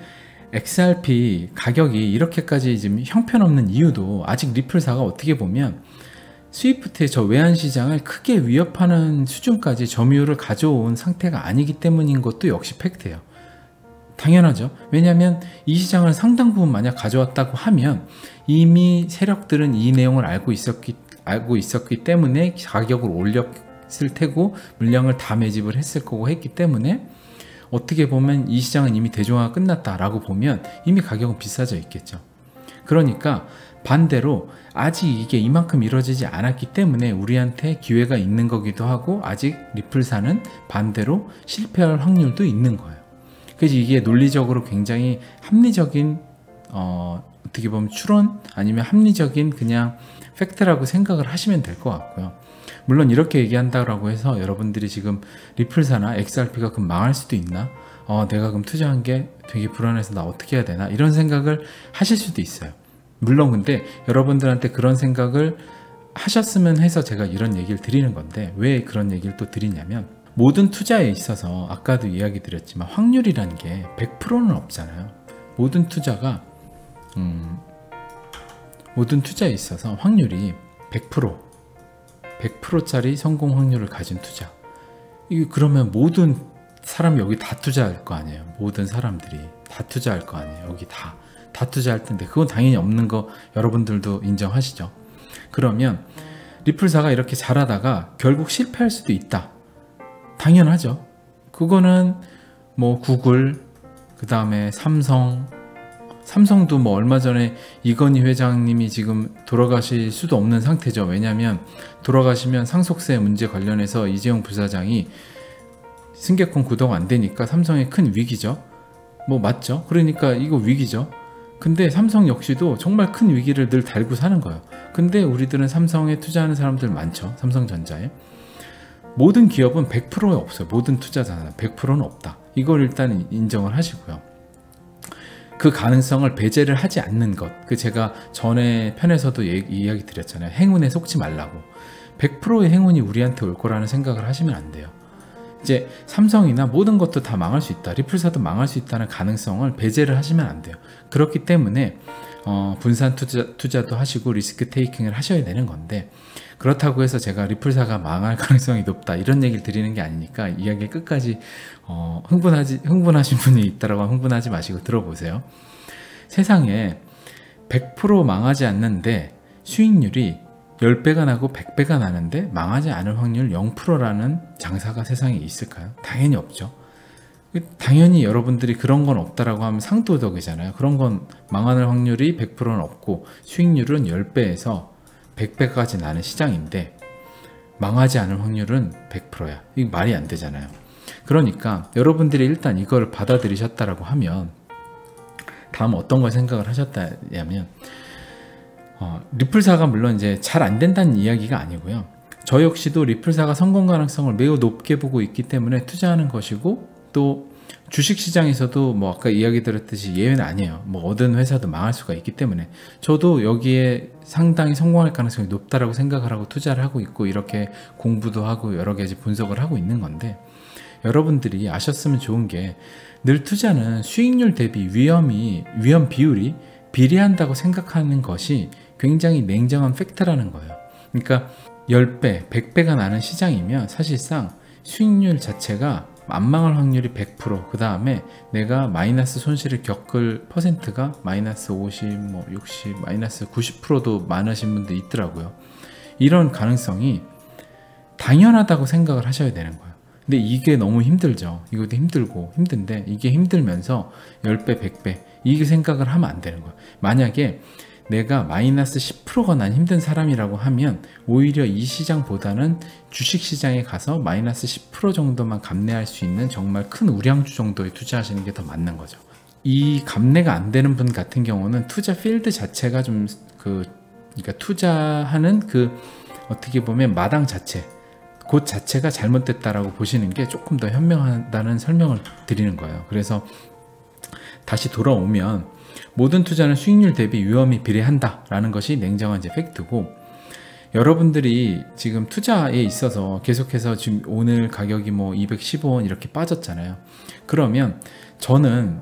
XRP 가격이 이렇게까지 지금 형편없는 이유도 아직 리플사가 어떻게 보면 스위프트의 저 외환 시장을 크게 위협하는 수준까지 점유율을 가져온 상태가 아니기 때문인 것도 역시 팩트예요. 당연하죠. 왜냐하면 이 시장을 상당 부분 만약 가져왔다고 하면 이미 세력들은 이 내용을 알고 있었기 때문에 가격을 올렸을 테고 물량을 다 매집을 했을 거고 했기 때문에 어떻게 보면 이 시장은 이미 대중화가 끝났다라고 보면 이미 가격은 비싸져 있겠죠. 그러니까 반대로 아직 이게 이만큼 이루어지지 않았기 때문에 우리한테 기회가 있는 거기도 하고 아직 리플사는 반대로 실패할 확률도 있는 거예요. 그래서 이게 논리적으로 굉장히 합리적인 어떻게 보면 추론 아니면 합리적인 그냥 팩트라고 생각을 하시면 될 것 같고요. 물론 이렇게 얘기한다고 해서 여러분들이 지금 리플사나 XRP가 그럼 망할 수도 있나? 내가 그럼 투자한 게 되게 불안해서 나 어떻게 해야 되나? 이런 생각을 하실 수도 있어요. 물론 근데 여러분들한테 그런 생각을 하셨으면 해서 제가 이런 얘기를 드리는 건데 왜 그런 얘기를 또 드리냐면 모든 투자에 있어서 아까도 이야기 드렸지만 확률이라는 게 100%는 없잖아요. 모든 투자에 있어서 확률이 100%짜리 성공 확률을 가진 투자. 이게 그러면 모든 사람이 여기 다 투자할 거 아니에요. 모든 사람들이 다 투자할 거 아니에요. 여기 다 투자할 텐데 그건 당연히 없는 거 여러분들도 인정하시죠. 그러면 리플사가 이렇게 잘하다가 결국 실패할 수도 있다. 당연하죠. 그거는 뭐 구글, 그 다음에 삼성도 뭐 얼마 전에 이건희 회장님이 지금 돌아가실 수도 없는 상태죠. 왜냐하면 돌아가시면 상속세 문제 관련해서 이재용 부사장이 승계권 구독 안 되니까 삼성의 큰 위기죠. 뭐 맞죠? 그러니까 이거 위기죠. 근데 삼성 역시도 정말 큰 위기를 늘 달고 사는 거예요. 근데 우리들은 삼성에 투자하는 사람들 많죠. 삼성전자에. 모든 기업은 100%에 없어요. 모든 투자자는 100%는 없다. 이걸 일단 인정을 하시고요. 그 가능성을 배제를 하지 않는 것. 제가 전에 편에서도 이야기 드렸잖아요. 행운에 속지 말라고. 100%의 행운이 우리한테 올 거라는 생각을 하시면 안 돼요. 이제 삼성이나 모든 것도 다 망할 수 있다. 리플사도 망할 수 있다는 가능성을 배제를 하시면 안 돼요. 그렇기 때문에 분산 투자도 하시고 리스크 테이킹을 하셔야 되는 건데 그렇다고 해서 제가 리플사가 망할 가능성이 높다 이런 얘기를 드리는 게 아니니까 이야기 끝까지 흥분하신 분이 있다라고 흥분하지 마시고 들어보세요. 세상에 100% 망하지 않는데 수익률이 10배가 나고 100배가 나는데 망하지 않을 확률 0%라는 장사가 세상에 있을까요? 당연히 없죠. 당연히 여러분들이 그런 건 없다라고 하면 상도덕이잖아요. 그런 건 망하는 확률이 100%는 없고 수익률은 10배에서 100배까지 나는 시장인데 망하지 않을 확률은 100%야. 이게 말이 안 되잖아요. 그러니까 여러분들이 일단 이걸 받아들이셨다라고 하면 다음 어떤 걸 생각을 하셨다냐면 리플사가 물론 이제 잘 안 된다는 이야기가 아니고요. 저 역시도 리플사가 성공 가능성을 매우 높게 보고 있기 때문에 투자하는 것이고 또 주식시장에서도 뭐 아까 이야기 드렸듯이 예외는 아니에요. 뭐 어떤 회사도 망할 수가 있기 때문에 저도 여기에 상당히 성공할 가능성이 높다라고 생각을 하고 투자를 하고 있고 이렇게 공부도 하고 여러 가지 분석을 하고 있는 건데 여러분들이 아셨으면 좋은 게 늘 투자는 수익률 대비 위험 비율이 비례한다고 생각하는 것이 굉장히 냉정한 팩트라는 거예요. 그러니까 10배, 100배가 나는 시장이면 사실상 수익률 자체가 안 망할 확률이 100%, 그 다음에 내가 마이너스 손실을 겪을 퍼센트가 마이너스 50, 뭐 60, 마이너스 90%도 많으신 분도 있더라고요. 이런 가능성이 당연하다고 생각을 하셔야 되는 거예요. 근데 이게 너무 힘들죠. 이것도 힘들고 힘든데 이게 힘들면서 10배, 100배 이게 생각을 하면 안 되는 거예요. 만약에 내가 마이너스 10%가 난 힘든 사람이라고 하면 오히려 이 시장보다는 주식시장에 가서 마이너스 10% 정도만 감내할 수 있는 정말 큰 우량주 정도에 투자하시는 게 더 맞는 거죠. 이 감내가 안 되는 분 같은 경우는 투자 필드 자체가 좀 그러니까 투자하는 어떻게 보면 마당 자체 곳 자체가 잘못됐다라고 보시는 게 조금 더 현명하다는 설명을 드리는 거예요. 그래서 다시 돌아오면 모든 투자는 수익률 대비 위험이 비례한다라는 것이 냉정한 이제 팩트고 여러분들이 지금 투자에 있어서 계속해서 지금 오늘 가격이 뭐 215원 이렇게 빠졌잖아요. 그러면 저는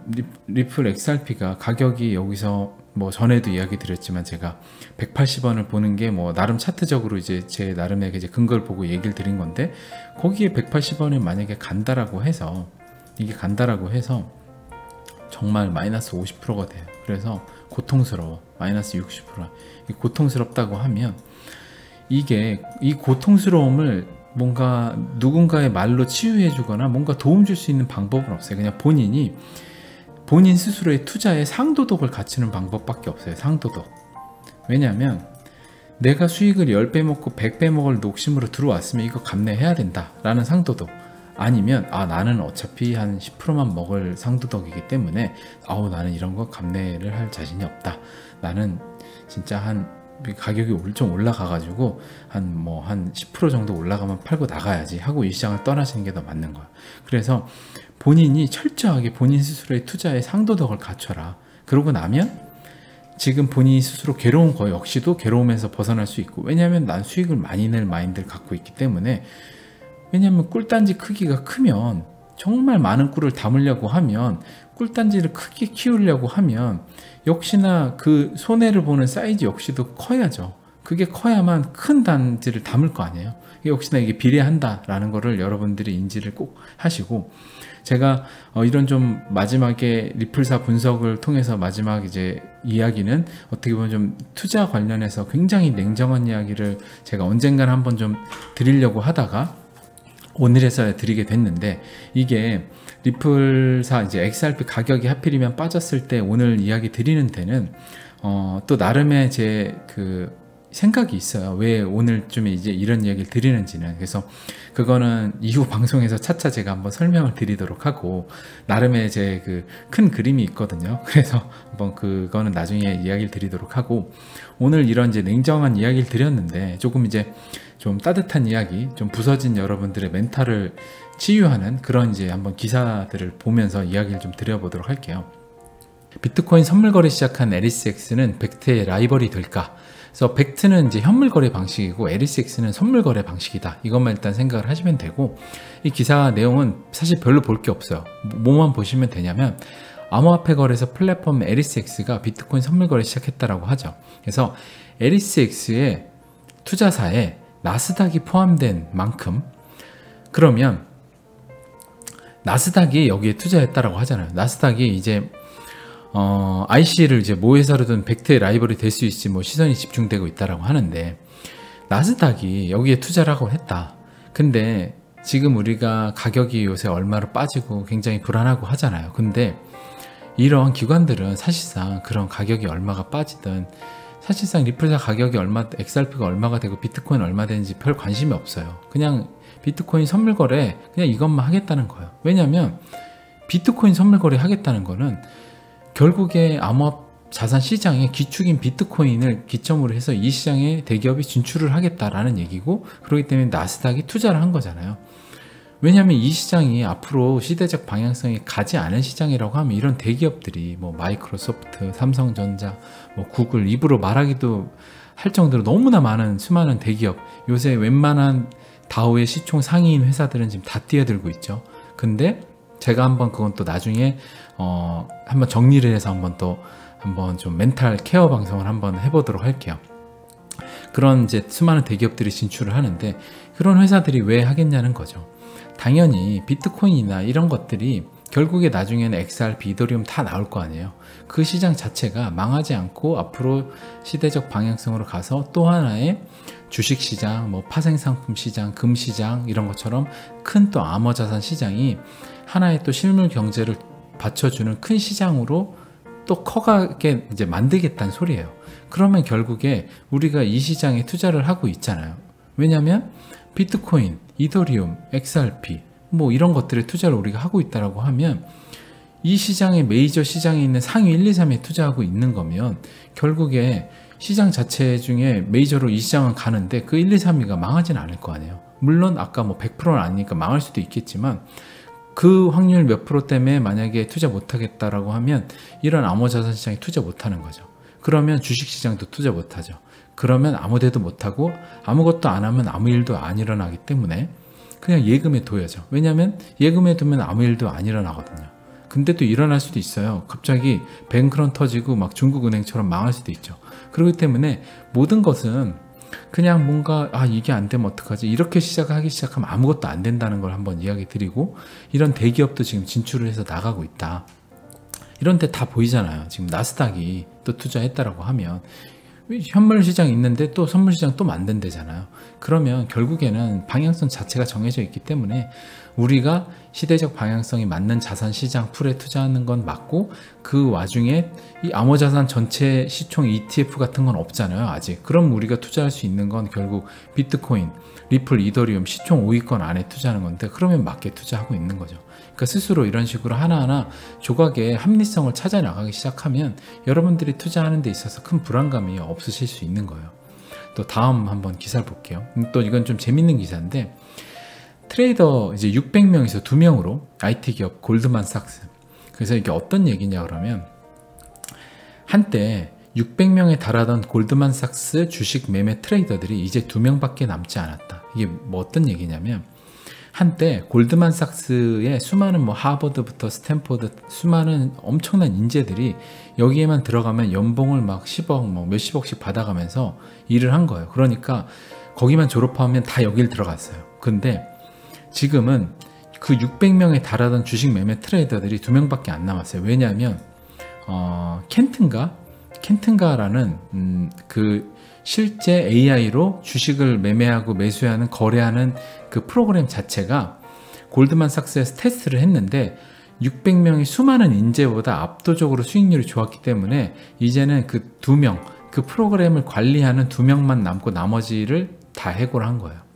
리플 XRP가 가격이 여기서 뭐 전에도 이야기 드렸지만 제가 180원을 보는 게 뭐 나름 차트적으로 이제 제 나름의 이제 근거를 보고 얘기를 드린 건데, 거기에 180원이 만약에 간다라고 해서, 이게 간다라고 해서 정말 마이너스 50%가 돼요. 그래서 고통스러워. 마이너스 60%. 고통스럽다고 하면, 이게 이 고통스러움을 뭔가 누군가의 말로 치유해 주거나 뭔가 도움 줄 수 있는 방법은 없어요. 그냥 본인 스스로의 투자에 상도덕을 갖추는 방법밖에 없어요. 상도덕. 왜냐하면 내가 수익을 10배 먹고 100배 먹을 녹심으로 들어왔으면 이거 감내해야 된다 라는 상도덕, 아니면 나는 어차피 한 10%만 먹을 상도덕이기 때문에 나는 이런 거 감내를 할 자신이 없다, 나는 진짜 가격이 좀 올라가가지고 한 10% 정도 올라가면 팔고 나가야지 하고 이 시장을 떠나시는 게 더 맞는 거야. 그래서 본인이 철저하게 본인 스스로의 투자에 상도덕을 갖춰라. 그러고 나면 지금 본인이 스스로 괴로운 거 역시도 괴로우면서 벗어날 수 있고, 왜냐하면 난 수익을 많이 낼 마인드를 갖고 있기 때문에, 왜냐하면 꿀단지 크기가 크면, 정말 많은 꿀을 담으려고 하면, 꿀단지를 크게 키우려고 하면 역시나 그 손해를 보는 사이즈 역시도 커야죠. 그게 커야만 큰 단지를 담을 거 아니에요. 역시나 이게 비례한다라는 거를 여러분들이 인지를 꼭 하시고, 제가 이런 좀 마지막에 리플사 분석을 통해서 마지막 이제 이야기는 어떻게 보면 좀 투자 관련해서 굉장히 냉정한 이야기를 제가 언젠간 한번 좀 드리려고 하다가 오늘에서야 드리게 됐는데, 이게 리플사 이제 XRP 가격이 하필이면 빠졌을 때 오늘 이야기 드리는 데는 또 나름의 제 생각이 있어요. 왜 오늘쯤에 이제 이런 이야기를 드리는지는. 그래서 그거는 이후 방송에서 차차 제가 한번 설명을 드리도록 하고, 나름의 제 큰 그림이 있거든요. 그래서 한번 그거는 나중에 이야기를 드리도록 하고, 오늘 이런 이제 냉정한 이야기를 드렸는데, 조금 이제 좀 따뜻한 이야기, 좀 부서진 여러분들의 멘탈을 치유하는 그런 이제 한번 기사들을 보면서 이야기를 좀 드려보도록 할게요. 비트코인 선물 거래 시작한 LSX는 벡트의 라이벌이 될까? 그래서 벡트는 이제 현물 거래 방식이고 LSX는 선물 거래 방식이다. 이것만 일단 생각을 하시면 되고, 이 기사 내용은 사실 별로 볼 게 없어요. 뭐만 보시면 되냐면, 암호화폐 거래소 플랫폼 LSX가 비트코인 선물 거래 시작했다라고 하죠. 그래서 LSX의 투자사에 나스닥이 포함된 만큼, 그러면 나스닥이 여기에 투자했다라고 하잖아요. 나스닥이 이제 IC를 이제 모 회사로든 벡트의 라이벌이 될 수 있지 뭐 시선이 집중되고 있다라고 하는데, 나스닥이 여기에 투자를 하고 했다. 근데 지금 우리가 가격이 요새 얼마로 빠지고 굉장히 불안하고 하잖아요. 근데 이런 기관들은 사실상 그런 가격이 얼마가 빠지든, 사실상 리플사 가격이 XRP가 얼마가 되고 비트코인 얼마 되는지 별 관심이 없어요. 그냥 비트코인 선물 거래 그냥 이것만 하겠다는 거예요. 왜냐면 비트코인 선물 거래 하겠다는 거는 결국에 암호화 자산 시장의 기축인 비트코인을 기점으로 해서 이 시장에 대기업이 진출을 하겠다라는 얘기고, 그렇기 때문에 나스닥이 투자를 한 거잖아요. 왜냐하면 이 시장이 앞으로 시대적 방향성이 가지 않은 시장이라고 하면 이런 대기업들이 뭐 마이크로소프트, 삼성전자, 뭐 구글, 입으로 말하기도 할 정도로 너무나 많은 수많은 대기업, 요새 웬만한 다우의 시총 상위인 회사들은 지금 다 뛰어들고 있죠. 근데 제가 한번 그건 또 나중에 한번 정리를 해서 한번 좀 멘탈 케어 방송을 한번 해보도록 할게요. 그런 이제 수많은 대기업들이 진출을 하는데, 그런 회사들이 왜 하겠냐는 거죠. 당연히 비트코인이나 이런 것들이 결국에 나중에는 XRP, 이더리움 다 나올 거 아니에요. 그 시장 자체가 망하지 않고 앞으로 시대적 방향성으로 가서 또 하나의 주식시장, 뭐 파생상품 시장, 금시장 이런 것처럼 큰 또 암호자산 시장이 하나의 또 실물 경제를 받쳐주는 큰 시장으로 또 커가게 이제 만들겠다는 소리예요. 그러면 결국에 우리가 이 시장에 투자를 하고 있잖아요. 왜냐하면 비트코인, 이더리움, XRP 뭐 이런 것들에 투자를 우리가 하고 있다라고 하면, 이 시장의 메이저 시장에 있는 상위 1, 2, 3에 투자하고 있는 거면 결국에 시장 자체 중에 메이저로 이 시장은 가는데 그 1, 2, 3위가 망하진 않을 거 아니에요. 물론 아까 뭐 100%는 아니니까 망할 수도 있겠지만, 그 확률 몇 프로 때문에 만약에 투자 못하겠다라고 하면 이런 암호자산 시장에 투자 못하는 거죠. 그러면 주식시장도 투자 못하죠. 그러면 아무 데도 못하고 아무것도 안 하면 아무 일도 안 일어나기 때문에 그냥 예금에 둬야죠. 왜냐하면 예금에 두면 아무 일도 안 일어나거든요. 근데도 일어날 수도 있어요. 갑자기 뱅크런 터지고 막 중국은행처럼 망할 수도 있죠. 그렇기 때문에 모든 것은 그냥 뭔가 이게 안 되면 어떡하지, 이렇게 시작하면 아무것도 안 된다는 걸 한번 이야기 드리고, 이런 대기업도 지금 진출을 해서 나가고 있다, 이런 데 다 보이잖아요. 지금 나스닥이 또 투자했다라고 하면 현물 시장 있는데 또 선물 시장 또 만든대잖아요. 그러면 결국에는 방향성 자체가 정해져 있기 때문에 우리가 시대적 방향성이 맞는 자산 시장 풀에 투자하는 건 맞고, 그 와중에 이 암호자산 전체 시총 ETF 같은 건 없잖아요, 아직. 그럼 우리가 투자할 수 있는 건 결국 비트코인, 리플, 이더리움 시총 5위권 안에 투자하는 건데, 그러면 맞게 투자하고 있는 거죠. 그러니까 스스로 이런 식으로 하나하나 조각의 합리성을 찾아 나가기 시작하면 여러분들이 투자하는 데 있어서 큰 불안감이 없으실 수 있는 거예요. 또 다음 한번 기사를 볼게요. 또 이건 좀 재밌는 기사인데, 트레이더 이제 600명에서 2명으로 IT 기업 골드만삭스. 그래서 이게 어떤 얘기냐 그러면, 한때 600명에 달하던 골드만삭스 주식 매매 트레이더들이 이제 2명밖에 남지 않았다. 이게 뭐 어떤 얘기냐면, 한때 골드만삭스의 수많은 하버드부터 스탠포드 수많은 엄청난 인재들이 여기에만 들어가면 연봉을 막 10억 몇십억씩 받아가면서 일을 한 거예요. 그러니까 거기만 졸업하면 다 여길 들어갔어요. 근데 지금은 그 600명에 달하던 주식 매매 트레이더들이 2명밖에 안 남았어요. 왜냐하면 켄튼가라는 그 실제 AI로 주식을 매매하고 매수하는 거래하는 그 프로그램 자체가 골드만삭스에서 테스트를 했는데 600명의 수많은 인재보다 압도적으로 수익률이 좋았기 때문에 이제는 그 2명, 그 프로그램을 관리하는 2명만 남고 나머지를 다 해고를 한 거예요.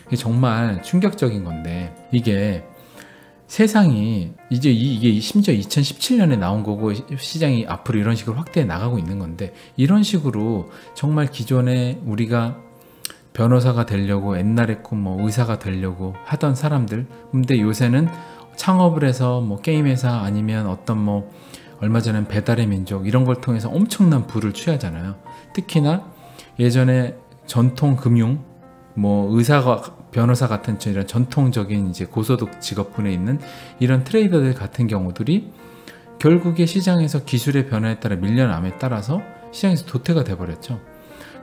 이게 정말 충격적인 건데, 이게 세상이 이게 심지어 2017년에 나온 거고, 시장이 앞으로 이런 식으로 확대해 나가고 있는 건데, 이런 식으로 정말 기존에 우리가 변호사가 되려고 옛날에 의사가 되려고 하던 사람들, 근데 요새는 창업을 해서 게임 회사 아니면 어떤 얼마 전엔 배달의 민족 이런 걸 통해서 엄청난 부를 취하잖아요. 특히나 예전에 전통 금융, 의사가 변호사 같은 이런 전통적인 이제 고소득 직업군에 있는 이런 트레이더들 같은 경우들이 결국에 시장에서 기술의 변화에 따라 밀려남에 따라서 시장에서 도태가 돼버렸죠.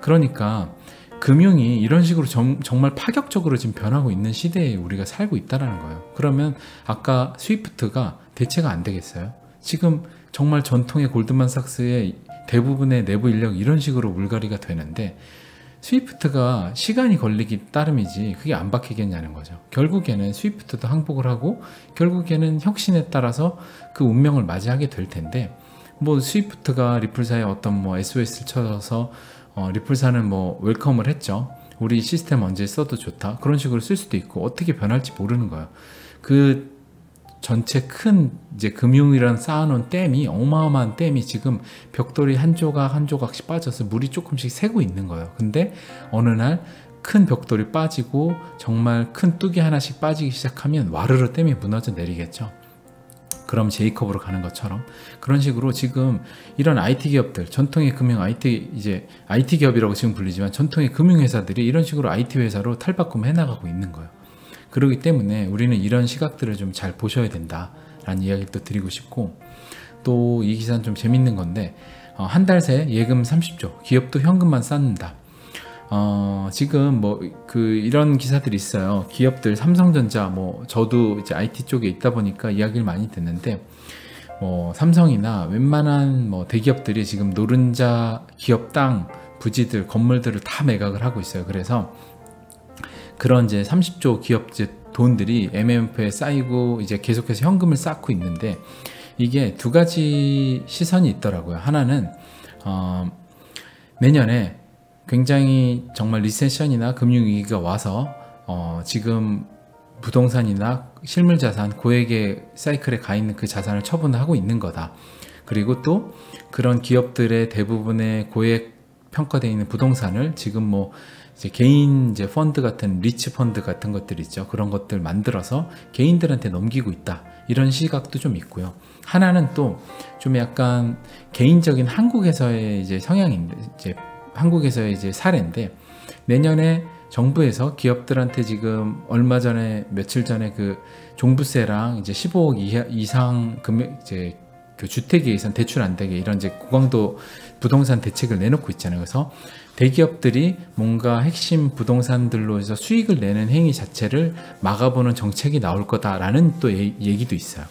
그러니까 금융이 이런 식으로 정말 파격적으로 지금 변하고 있는 시대에 우리가 살고 있다는 거예요. 그러면 아까 스위프트가 대체가 안 되겠어요? 지금 정말 전통의 골드만삭스의 대부분의 내부 인력 이런 식으로 물갈이가 되는데, 스위프트가 시간이 걸리기 따름이지 그게 안 바뀌겠냐는 거죠. 결국에는 스위프트도 항복을 하고 결국에는 혁신에 따라서 그 운명을 맞이하게 될 텐데, 스위프트가 리플사에 어떤 SOS를 쳐서 리플사는 웰컴을 했죠. 우리 시스템 언제 써도 좋다, 그런 식으로 쓸 수도 있고, 어떻게 변할지 모르는 거예요. 그 전체 큰 이제 금융이란 쌓아놓은 댐이, 어마어마한 댐이 지금 벽돌이 한 조각 한 조각씩 빠져서 물이 조금씩 새고 있는 거예요. 근데 어느 날 큰 벽돌이 빠지고 정말 큰 뚝이 하나씩 빠지기 시작하면 와르르 댐이 무너져 내리겠죠. 그럼 제이컵으로 가는 것처럼 그런 식으로 지금 이런 IT 기업들, 전통의 금융 이제 IT 기업이라고 지금 불리지만 전통의 금융 회사들이 이런 식으로 IT 회사로 탈바꿈 해나가고 있는 거예요. 그렇기 때문에 우리는 이런 시각들을 좀 잘 보셔야 된다라는 이야기를 또 드리고 싶고, 또 이 기사는 좀 재밌는 건데, 한 달 새 예금 30조, 기업도 현금만 쌓는다. 지금 이런 기사들이 있어요. 기업들, 삼성전자, 저도 이제 IT 쪽에 있다 보니까 이야기를 많이 듣는데, 삼성이나 웬만한 대기업들이 지금 노른자 기업 땅, 부지들, 건물들을 다 매각을 하고 있어요. 그래서 그런 이제 30조 기업 돈들이 MMF에 쌓이고 이제 계속해서 현금을 쌓고 있는데, 이게 두 가지 시선이 있더라고요. 하나는 내년에 굉장히 정말 리세션이나 금융위기가 와서 지금 부동산이나 실물자산, 고액의 사이클에 가 있는 그 자산을 처분하고 있는 거다. 그리고 또 그런 기업들의 대부분의 고액 평가되어 있는 부동산을 지금 이제 개인 이제 펀드 같은 리츠 펀드 같은 것들 있죠. 그런 것들 만들어서 개인들한테 넘기고 있다. 이런 시각도 좀 있고요. 하나는 또 좀 약간 개인적인 한국에서의 이제 성향인데, 이제 한국에서의 이제 사례인데, 내년에 정부에서 기업들한테 지금 얼마 전에 며칠 전에 그 종부세랑 이제 15억 이상 금액 이제 그 주택에 예산 대출 안 되게 이런 이제 고강도 부동산 대책을 내놓고 있잖아요. 그래서 대기업들이 뭔가 핵심 부동산들로 해서 수익을 내는 행위 자체를 막아보는 정책이 나올 거다라는 또 얘기도 있어요.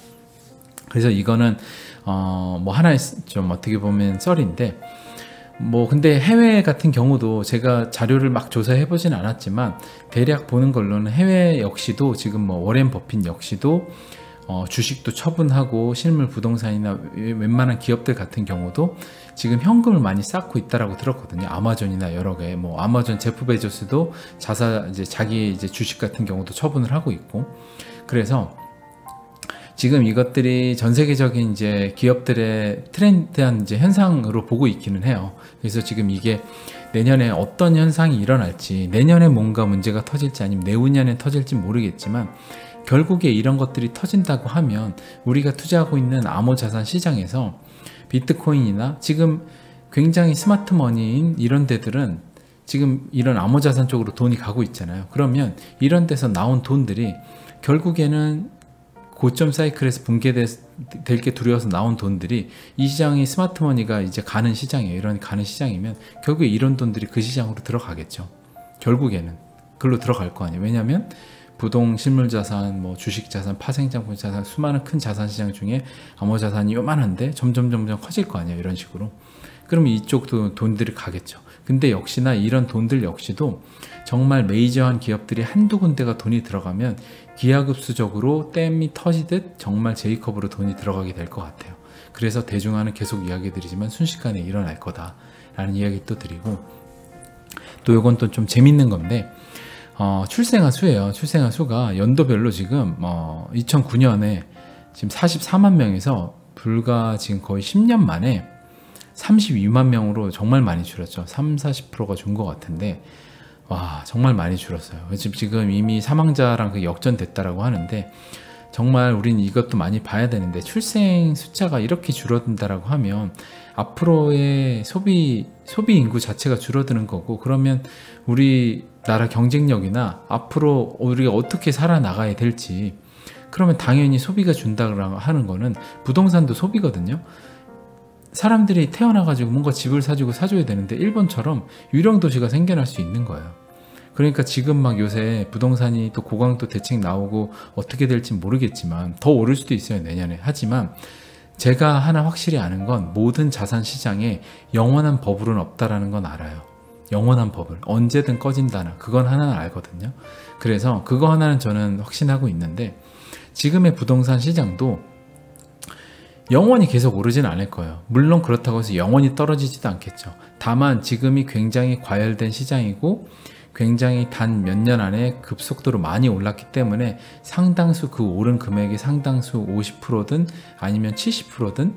그래서 이거는 뭐 하나의 좀 어떻게 보면 썰인데, 뭐 근데 해외 같은 경우도 제가 자료를 막 조사해 보진 않았지만 대략 보는 걸로는 해외 역시도 지금 뭐 워렌 버핏 역시도 주식도 처분하고 실물 부동산이나 웬만한 기업들 같은 경우도 지금 현금을 많이 쌓고 있다라고 들었거든요. 아마존이나 여러 개, 뭐 아마존 제프 베조스도 이제 자기 이제 주식 같은 경우도 처분을 하고 있고, 그래서 지금 이것들이 전 세계적인 이제 기업들의 트렌드한 이제 현상으로 보고 있기는 해요. 그래서 지금 이게 내년에 어떤 현상이 일어날지, 내년에 뭔가 문제가 터질지 아니면 내후년에 터질지 모르겠지만 결국에 이런 것들이 터진다고 하면 우리가 투자하고 있는 암호자산 시장에서 비트코인이나 지금 굉장히 스마트 머니인 이런 데들은 지금 이런 암호자산 쪽으로 돈이 가고 있잖아요. 그러면 이런 데서 나온 돈들이 결국에는 고점 사이클에서 붕괴될 게 두려워서 나온 돈들이 이 시장이 스마트 머니가 이제 가는 시장이에요. 이런 가는 시장이면 결국에 이런 돈들이 그 시장으로 들어가겠죠. 결국에는 그걸로 들어갈 거 아니에요. 왜냐하면 부동, 실물자산, 뭐 주식자산, 파생장품 자산, 수많은 큰 자산 시장 중에 암호자산이 요만한데 점점 커질 거 아니에요. 이런 식으로. 그러면 이쪽도 돈들이 가겠죠. 근데 역시나 이런 돈들 역시도 정말 메이저한 기업들이 한두 군데가 돈이 들어가면 기하급수적으로 댐이 터지듯 정말 J컵으로 돈이 들어가게 될 것 같아요. 그래서 대중화는 계속 이야기 드리지만 순식간에 일어날 거다 라는 이야기 또 드리고, 또 이건 또 좀 재밌는 건데, 출생아 수예요. 출생아 수가 연도별로 지금 2009년에 지금 44만 명에서 불과 지금 거의 10년 만에 32만 명으로 정말 많이 줄었죠. 30-40%가 준 것 같은데, 와, 정말 많이 줄었어요. 지금 이미 사망자랑 그 역전됐다라고 하는데, 정말 우린 이것도 많이 봐야 되는데, 출생 숫자가 이렇게 줄어든다라고 하면 앞으로의 소비 인구 자체가 줄어드는 거고, 그러면 우리나라 경쟁력이나 앞으로 우리가 어떻게 살아나가야 될지, 그러면 당연히 소비가 준다고 하는 거는 부동산도 소비거든요. 사람들이 태어나가지고 뭔가 집을 사줘야 되는데 일본처럼 유령 도시가 생겨날 수 있는 거예요. 그러니까 지금 막 요새 부동산이 또 고강도 대책 나오고 어떻게 될지 모르겠지만 더 오를 수도 있어요, 내년에. 하지만 제가 하나 확실히 아는 건 모든 자산 시장에 영원한 버블은 없다라는 건 알아요. 영원한 버블, 언제든 꺼진다나, 그건 하나는 알거든요. 그래서 그거 하나는 저는 확신하고 있는데, 지금의 부동산 시장도 영원히 계속 오르진 않을 거예요. 물론 그렇다고 해서 영원히 떨어지지도 않겠죠. 다만 지금이 굉장히 과열된 시장이고 굉장히 단 몇 년 안에 급속도로 많이 올랐기 때문에 상당수 그 오른 금액이 상당수 50%든 아니면 70%든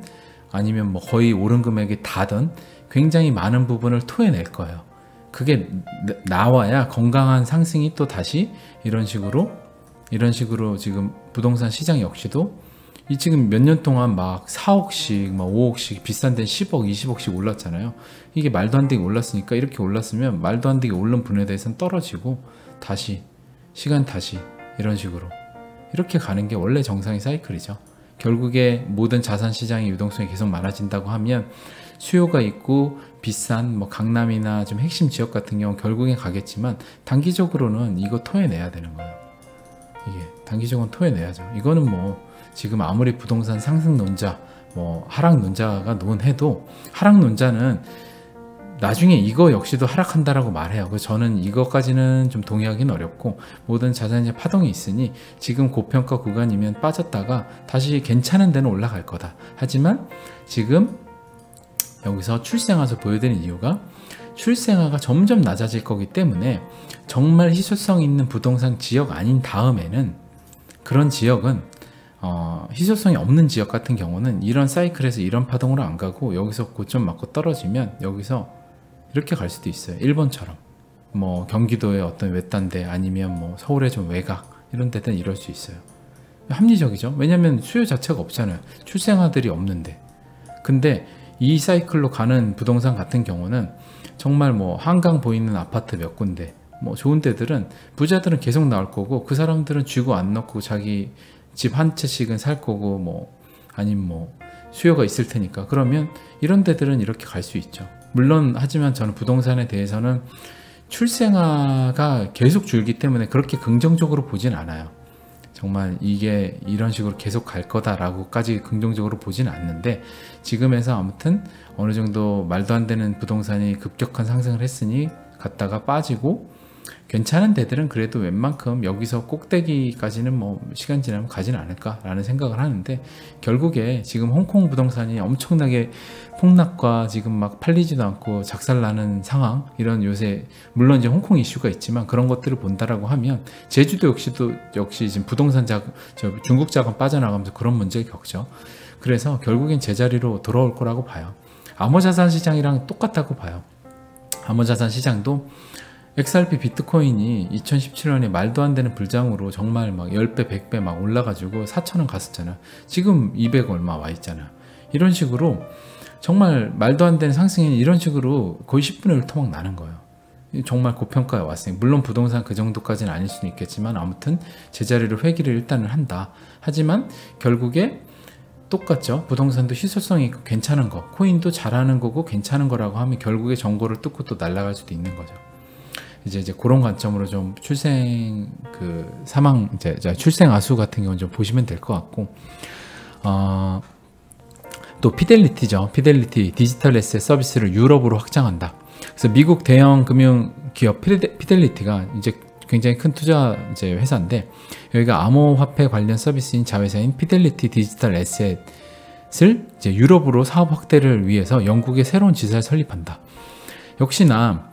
아니면 뭐 거의 오른 금액이 다든 굉장히 많은 부분을 토해낼 거예요. 그게 나와야 건강한 상승이 또 다시 이런 식으로 지금 부동산 시장 역시도 이 지금 몇 년 동안 막 4억씩, 막 5억씩, 비싼 데는 10억, 20억씩 올랐잖아요. 이게 말도 안 되게 올랐으니까, 이렇게 올랐으면 말도 안 되게 오른 분야에서는 떨어지고 다시 이런 식으로 이렇게 가는 게 원래 정상의 사이클이죠. 결국에 모든 자산 시장의 유동성이 계속 많아진다고 하면 수요가 있고 비싼 뭐 강남이나 좀 핵심 지역 같은 경우 결국엔 가겠지만 단기적으로는 이거 토해내야 되는 거예요. 이게 단기적으로는 토해내야죠. 이거는 뭐 지금 아무리 부동산 상승론자, 뭐 하락론자가 논해도 하락론자는 나중에 이거 역시도 하락한다라고 말해요. 그래서 저는 이것까지는 좀 동의하기는 어렵고, 모든 자산의 파동이 있으니 지금 고평가 구간이면 빠졌다가 다시 괜찮은 데는 올라갈 거다. 하지만 지금 여기서 출생아서 보여드린 이유가 출생아가 점점 낮아질 거기 때문에 정말 희소성 있는 부동산 지역 아닌 다음에는 그런 지역은 희소성이 없는 지역 같은 경우는 이런 사이클에서 이런 파동으로 안 가고 여기서 고점 맞고 떨어지면 여기서 이렇게 갈 수도 있어요. 일본처럼 뭐 경기도의 어떤 외딴데 아니면 뭐 서울의 좀 외곽 이런 데는 이럴 수 있어요. 합리적이죠. 왜냐면 수요 자체가 없잖아요. 출생아들이 없는데. 근데 이 사이클로 가는 부동산 같은 경우는 정말 뭐 한강 보이는 아파트 몇 군데, 뭐 좋은 데들은 부자들은 계속 나올 거고 그 사람들은 쥐고 안 넣고 자기 집 한 채씩은 살 거고 뭐 아니면 뭐 수요가 있을 테니까 그러면 이런 데들은 이렇게 갈 수 있죠. 물론 하지만 저는 부동산에 대해서는 출생아가 계속 줄기 때문에 그렇게 긍정적으로 보진 않아요. 정말 이게 이런 식으로 계속 갈 거다라고까지 긍정적으로 보진 않는데 지금에서 아무튼 어느 정도 말도 안 되는 부동산이 급격한 상승을 했으니 갔다가 빠지고 괜찮은 데들은 그래도 웬만큼 여기서 꼭대기까지는 뭐 시간 지나면 가진 않을까라는 생각을 하는데 결국에 지금 홍콩 부동산이 엄청나게 폭락과 지금 막 팔리지도 않고 작살나는 상황 이런 요새 물론 이제 홍콩 이슈가 있지만 그런 것들을 본다라고 하면 제주도 역시 지금 부동산 중국 자금 빠져나가면서 그런 문제를 겪죠. 그래서 결국엔 제자리로 돌아올 거라고 봐요. 암호자산 시장이랑 똑같다고 봐요. 암호자산 시장도 XRP 비트코인이 2017년에 말도 안 되는 불장으로 정말 막 10배, 100배 막 올라가지고 4,000원 갔었잖아. 지금 200 얼마 와 있잖아. 이런 식으로 정말 말도 안 되는 상승이 이런 식으로 거의 10분의 1 토막 나는 거예요. 정말 고평가에 왔으니 물론 부동산 그 정도까지는 아닐 수는 있겠지만 아무튼 제자리로 회귀를 일단은 한다. 하지만 결국에 똑같죠. 부동산도 희소성이 있고 괜찮은 거, 코인도 잘하는 거고 괜찮은 거라고 하면 결국에 정보를 뜯고 또 날아갈 수도 있는 거죠. 이제 그런 관점으로 좀 출생 아수 같은 경우는 좀 보시면 될 것 같고, 또 피델리티죠. 피델리티 디지털 에셋 서비스를 유럽으로 확장한다. 그래서 미국 대형 금융 기업 피델리티가 이제 굉장히 큰 투자 이제 회사인데 여기가 암호화폐 관련 서비스인 자회사인 피델리티 디지털 에셋을 이제 유럽으로 사업 확대를 위해서 영국에 새로운 지사를 설립한다. 역시나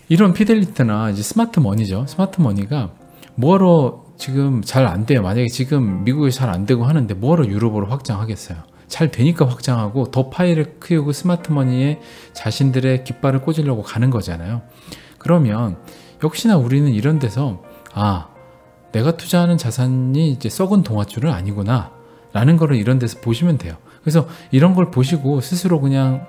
이런 피델리티나 이제 스마트머니죠. 스마트머니가 뭐하러 지금 잘 안 돼요. 만약에 지금 미국에 잘 안 되고 하는데 뭐하러 유럽으로 확장하겠어요. 잘 되니까 확장하고 더 파이를 키우고 스마트머니에 자신들의 깃발을 꽂으려고 가는 거잖아요. 그러면 역시나 우리는 이런 데서 내가 투자하는 자산이 이제 썩은 동아줄은 아니구나 라는 거를 이런 데서 보시면 돼요. 그래서 이런 걸 보시고 스스로 그냥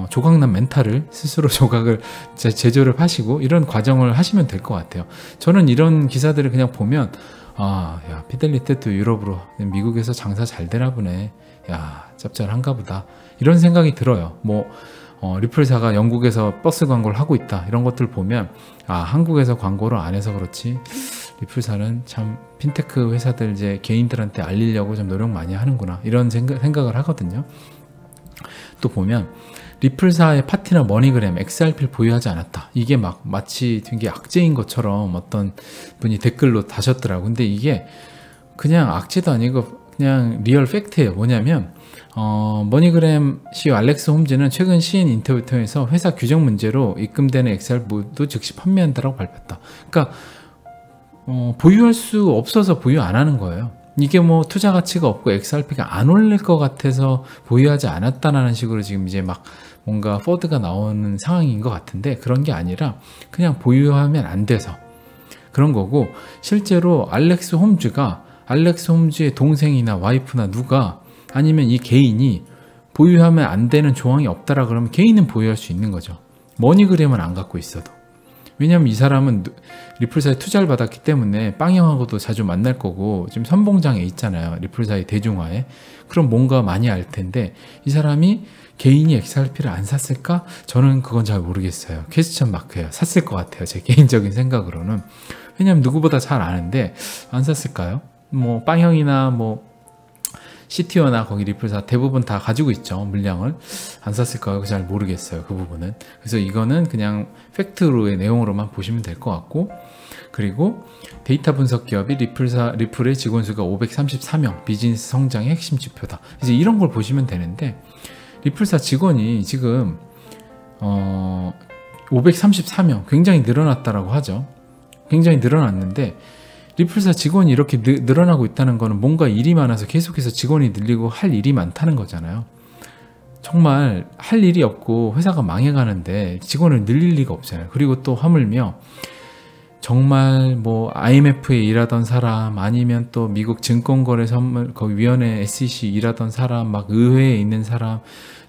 조각난 멘탈을 스스로 조각을 제조를 하시고 이런 과정을 하시면 될 것 같아요. 저는 이런 기사들을 그냥 보면 야 피델리티도 유럽으로 미국에서 장사 잘 되나 보네. 야 짭짤한가 보다. 이런 생각이 들어요. 뭐 리플사가 영국에서 버스 광고를 하고 있다. 이런 것들 보면 한국에서 광고를 안 해서 그렇지 리플사는 참 핀테크 회사들 이제 개인들한테 알리려고 좀 노력 많이 하는구나. 이런 생각을 하거든요. 또 보면 리플사의 파트너 머니그램 XRP를 보유하지 않았다. 이게 마치 되게 악재인 것처럼 어떤 분이 댓글로 다셨더라고. 근데 이게 그냥 악재도 아니고 그냥 리얼 팩트예요. 뭐냐면 머니그램 CEO 알렉스 홈즈는 최근 시인 인터뷰 통해서 회사 규정 문제로 입금되는 XRP 모두 즉시 판매한다라고 발표했다. 그러니까 보유할 수 없어서 보유 안 하는 거예요. 이게 뭐 투자 가치가 없고 XRP가 안 올릴 것 같아서 보유하지 않았다라는 식으로 지금 이제 막 뭔가 포드가 나오는 상황인 것 같은데 그런 게 아니라 그냥 보유하면 안 돼서 그런 거고, 실제로 알렉스 홈즈의 동생이나 와이프나 누가 아니면 이 개인이 보유하면 안 되는 조항이 없다라 그러면 개인은 보유할 수 있는 거죠. 머니그램은 안 갖고 있어도. 왜냐면 이 사람은 리플사에 투자를 받았기 때문에 빵형하고도 자주 만날 거고 지금 선봉장에 있잖아요. 리플사의 대중화에. 그럼 뭔가 많이 알 텐데 이 사람이 개인이 XRP를 안 샀을까? 저는 그건 잘 모르겠어요. 퀘스천 마크예요. 샀을 것 같아요. 제 개인적인 생각으로는. 왜냐면 누구보다 잘 아는데 안 샀을까요? 뭐 빵형이나 뭐 CTO나 거기 리플사 대부분 다 가지고 있죠. 물량을. 안 샀을까요? 잘 모르겠어요. 그 부분은. 그래서 이거는 그냥 팩트로의 내용으로만 보시면 될 것 같고, 그리고 데이터 분석 기업이 리플의 직원 수가 534명, 비즈니스 성장의 핵심 지표다. 이제 이런 걸 보시면 되는데 리플사 직원이 지금 534명, 굉장히 늘어났다라고 하죠. 굉장히 늘어났는데 리플사 직원이 이렇게 늘어나고 있다는 거는 뭔가 일이 많아서 계속해서 직원이 늘리고 할 일이 많다는 거잖아요. 정말 할 일이 없고 회사가 망해가는데 직원을 늘릴 리가 없잖아요. 그리고 또 하물며 정말 뭐 IMF에 일하던 사람, 아니면 또 미국 증권거래 선물 거기 위원회 SEC 일하던 사람, 막 의회에 있는 사람,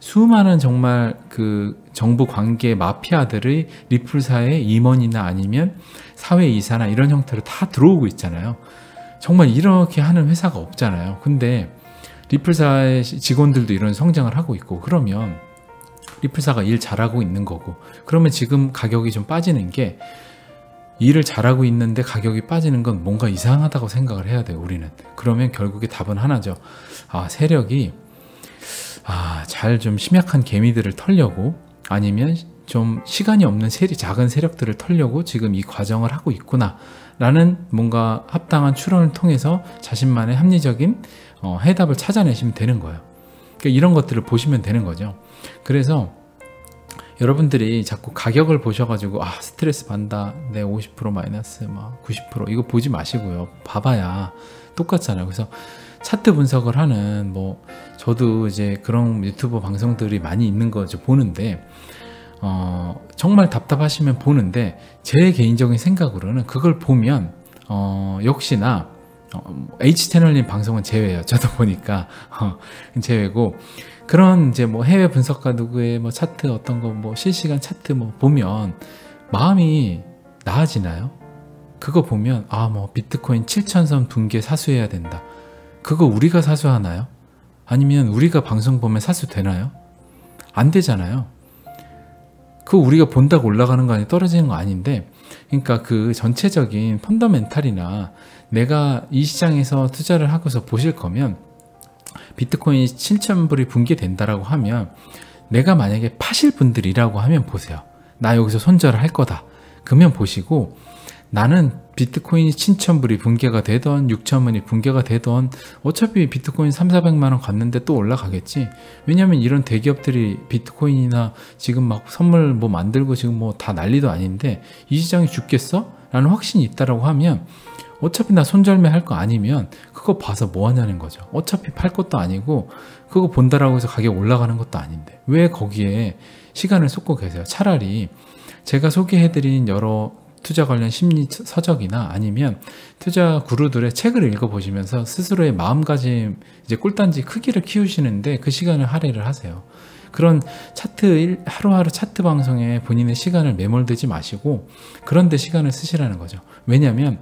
수많은 정말 그 정부 관계 마피아들의 리플사의 임원이나 아니면 사회이사나 이런 형태로 다 들어오고 있잖아요. 정말 이렇게 하는 회사가 없잖아요. 근데 리플사의 직원들도 이런 성장을 하고 있고, 그러면 리플사가 일 잘하고 있는 거고, 그러면 지금 가격이 좀 빠지는 게, 일을 잘하고 있는데 가격이 빠지는 건 뭔가 이상하다고 생각을 해야 돼요, 우리는. 그러면 결국에 답은 하나죠. 세력이 잘 좀 심약한 개미들을 털려고, 아니면 좀 시간이 없는 작은 세력들을 털려고 지금 이 과정을 하고 있구나 라는 뭔가 합당한 추론을 통해서 자신만의 합리적인 해답을 찾아내시면 되는 거예요. 그러니까 이런 것들을 보시면 되는 거죠. 그래서 여러분들이 자꾸 가격을 보셔가지고 스트레스 받는다, 내 50% 마이너스 막 90% 이거 보지 마시고요. 봐봐야 똑같잖아요. 그래서 차트 분석을 하는 저도 이제 그런 유튜브 방송들이 많이 있는 거 보는데 정말 답답하시면 보는데, 제 개인적인 생각으로는 그걸 보면 역시나 H채널님 방송은 제외예요. 저도 보니까 제외고, 그런 이제 해외 분석가 누구의 차트 어떤 거 실시간 차트 보면 마음이 나아지나요? 그거 보면 비트코인 7,000선 붕괴 사수해야 된다. 그거 우리가 사수하나요? 아니면 우리가 방송 보면 사수되나요? 안 되잖아요. 그거 우리가 본다고 올라가는 거 아니, 떨어지는 거 아닌데, 그러니까 그 전체적인 펀더멘탈이나 내가 이 시장에서 투자를 하고서 보실 거면, 비트코인이 7,000불이 붕괴된다라고 하면, 내가 만약에 파실 분들이라고 하면 보세요. 나 여기서 손절을 할 거다. 그러면 보시고, 나는 비트코인이 7,000불이 붕괴가 되던 6,000원이 붕괴가 되던 어차피 비트코인 3,400만원 갔는데 또 올라가겠지. 왜냐면 이런 대기업들이 비트코인이나 지금 막 선물 만들고 지금 다 난리도 아닌데 이 시장이 죽겠어? 라는 확신이 있다라고 하면 어차피 나 손절매 할 거 아니면 그거 봐서 뭐 하냐는 거죠. 어차피 팔 것도 아니고 그거 본다라고 해서 가격 올라가는 것도 아닌데 왜 거기에 시간을 쏟고 계세요? 차라리 제가 소개해드린 여러 투자 관련 심리 서적이나 아니면 투자 구루들의 책을 읽어보시면서 스스로의 마음가짐, 이제 꿀단지 크기를 키우시는데 그 시간을 할애를 하세요. 그런 차트, 하루하루 차트 방송에 본인의 시간을 매몰되지 마시고 그런 데 시간을 쓰시라는 거죠. 왜냐하면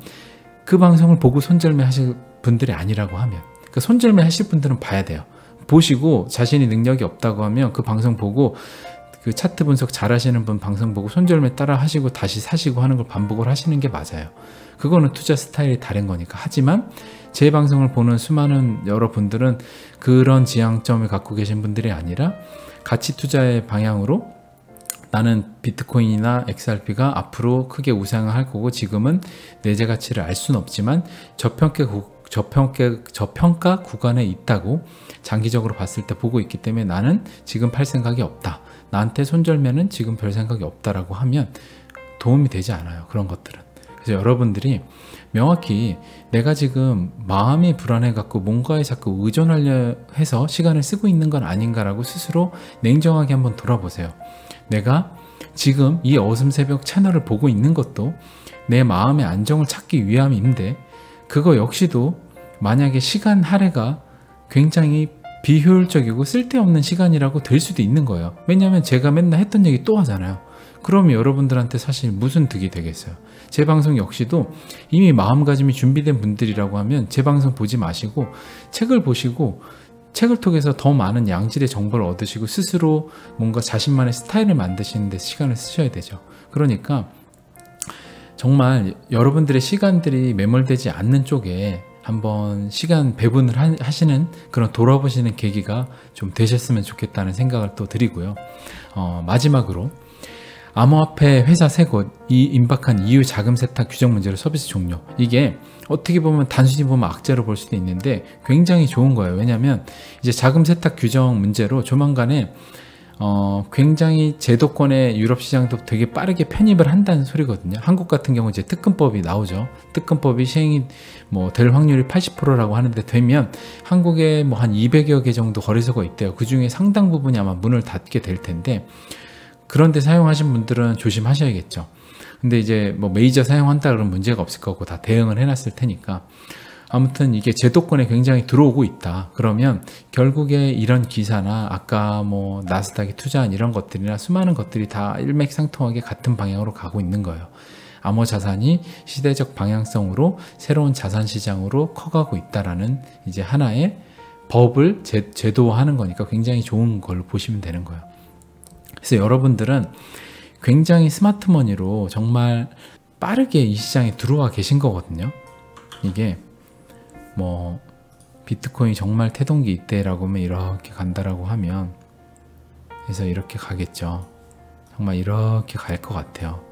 그 방송을 보고 손절매 하실 분들이 아니라고 하면, 그 손절매 하실 분들은 봐야 돼요. 보시고 자신이 능력이 없다고 하면 그 방송 보고 그 차트 분석 잘 하시는 분 방송 보고 손절매 따라 하시고 다시 사시고 하는 걸 반복을 하시는 게 맞아요. 그거는 투자 스타일이 다른 거니까. 하지만 제 방송을 보는 수많은 여러분들은 그런 지향점을 갖고 계신 분들이 아니라 가치 투자의 방향으로 나는 비트코인이나 XRP가 앞으로 크게 우상을 할 거고 지금은 내재 가치를 알 수는 없지만 저평가 구간에 있다고 장기적으로 봤을 때 보고 있기 때문에 나는 지금 팔 생각이 없다. 나한테 손절매는 지금 별 생각이 없다라고 하면 도움이 되지 않아요. 그런 것들은. 그래서 여러분들이 명확히 내가 지금 마음이 불안해갖고 뭔가에 자꾸 의존하려 해서 시간을 쓰고 있는 건 아닌가라고 스스로 냉정하게 한번 돌아보세요. 내가 지금 이 어슴새벽 채널을 보고 있는 것도 내 마음의 안정을 찾기 위함인데 그거 역시도 만약에 시간 할애가 굉장히 비효율적이고 쓸데없는 시간이라고 될 수도 있는 거예요. 왜냐하면 제가 맨날 했던 얘기 또 하잖아요. 그러면 여러분들한테 사실 무슨 득이 되겠어요. 제 방송 역시도 이미 마음가짐이 준비된 분들이라고 하면 제 방송 보지 마시고 책을 보시고 책을 통해서 더 많은 양질의 정보를 얻으시고 스스로 뭔가 자신만의 스타일을 만드시는 데 시간을 쓰셔야 되죠. 그러니까 정말 여러분들의 시간들이 매몰되지 않는 쪽에 한번 시간 배분을 하시는 그런 돌아보시는 계기가 좀 되셨으면 좋겠다는 생각을 또 드리고요. 마지막으로 암호화폐 회사 세 곳 이 임박한 이후 자금 세탁 규정 문제로 서비스 종료. 이게 어떻게 보면 단순히 보면 악재로 볼 수도 있는데 굉장히 좋은 거예요. 왜냐하면 이제 자금 세탁 규정 문제로 조만간에 굉장히 제도권의 유럽 시장도 되게 빠르게 편입을 한다는 소리거든요. 한국 같은 경우 이제 특근법이 나오죠. 특근법이 시행이 될 확률이 80%라고 하는데 되면 한국에 한 200여 개 정도 거래소가 있대요. 그 중에 상당 부분이 아마 문을 닫게 될 텐데 그런데 사용하신 분들은 조심하셔야겠죠. 근데 이제 메이저 사용한다 그러면 문제가 없을 거고 다 대응을 해놨을 테니까 아무튼 이게 제도권에 굉장히 들어오고 있다. 그러면 결국에 이런 기사나 아까 뭐 나스닥에 투자한 이런 것들이나 수많은 것들이 다 일맥상통하게 같은 방향으로 가고 있는 거예요. 암호 자산이 시대적 방향성으로 새로운 자산 시장으로 커가고 있다라는 이제 하나의 법을 제도화하는 거니까 굉장히 좋은 걸로 보시면 되는 거예요. 그래서 여러분들은 굉장히 스마트머니로 정말 빠르게 이 시장에 들어와 계신 거거든요. 이게 뭐 비트코인이 정말 태동기 이때라고 하면 이렇게 간다라고 하면 그래서 이렇게 가겠죠. 정말 이렇게 갈 것 같아요.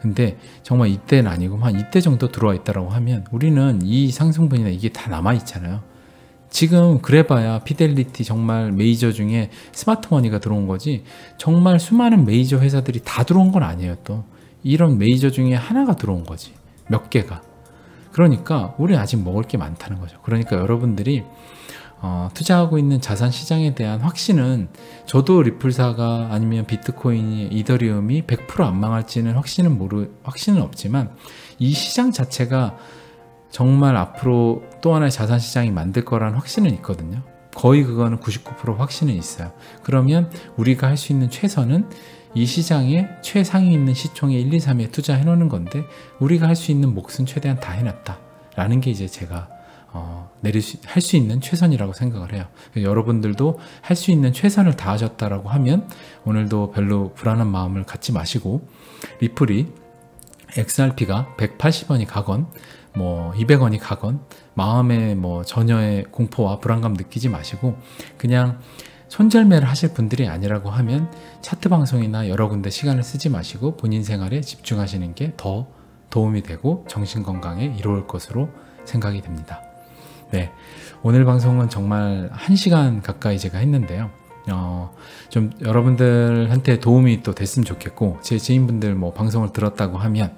근데 정말 이때는 아니고 한 이때 정도 들어와 있다라고 하면 우리는 이 상승분이나 이게 다 남아 있잖아요. 지금 그래봐야 피델리티 정말 메이저 중에 스마트머니가 들어온 거지 정말 수많은 메이저 회사들이 다 들어온 건 아니에요. 또 이런 메이저 중에 하나가 들어온 거지, 몇 개가. 그러니까 우리 아직 먹을 게 많다는 거죠. 그러니까 여러분들이 투자하고 있는 자산 시장에 대한 확신은, 저도 리플사가 아니면 비트코인이 이더리움이 100% 안 망할지는 확신은 없지만 이 시장 자체가 정말 앞으로 또 하나의 자산 시장이 만들 거라는 확신은 있거든요. 거의 그거는 99% 확신은 있어요. 그러면 우리가 할 수 있는 최선은 이 시장에 최상위 있는 시총에 1, 2, 3에 투자해 놓는 건데 우리가 할 수 있는 몫은 최대한 다 해놨다 라는 게 이제 제가 할 수 있는 최선이라고 생각을 해요. 여러분들도 할 수 있는 최선을 다하셨다라고 하면 오늘도 별로 불안한 마음을 갖지 마시고, 리플이 XRP가 180원이 가건 뭐 200원이 가건 마음에 뭐 전혀의 공포와 불안감 느끼지 마시고 그냥 손절매를 하실 분들이 아니라고 하면 차트 방송이나 여러 군데 시간을 쓰지 마시고 본인 생활에 집중하시는 게 더 도움이 되고 정신 건강에 이로울 것으로 생각이 됩니다. 네, 오늘 방송은 정말 1시간 가까이 제가 했는데요. 좀 여러분들한테 도움이 또 됐으면 좋겠고, 제 지인분들 뭐 방송을 들었다고 하면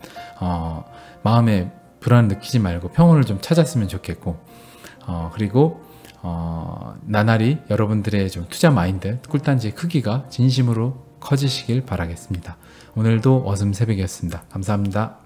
마음에 불안을 느끼지 말고 평온을 좀 찾았으면 좋겠고, 그리고 나날이 여러분들의 좀 투자 마인드, 꿀단지의 크기가 진심으로 커지시길 바라겠습니다. 오늘도 어슴 새벽이었습니다. 감사합니다.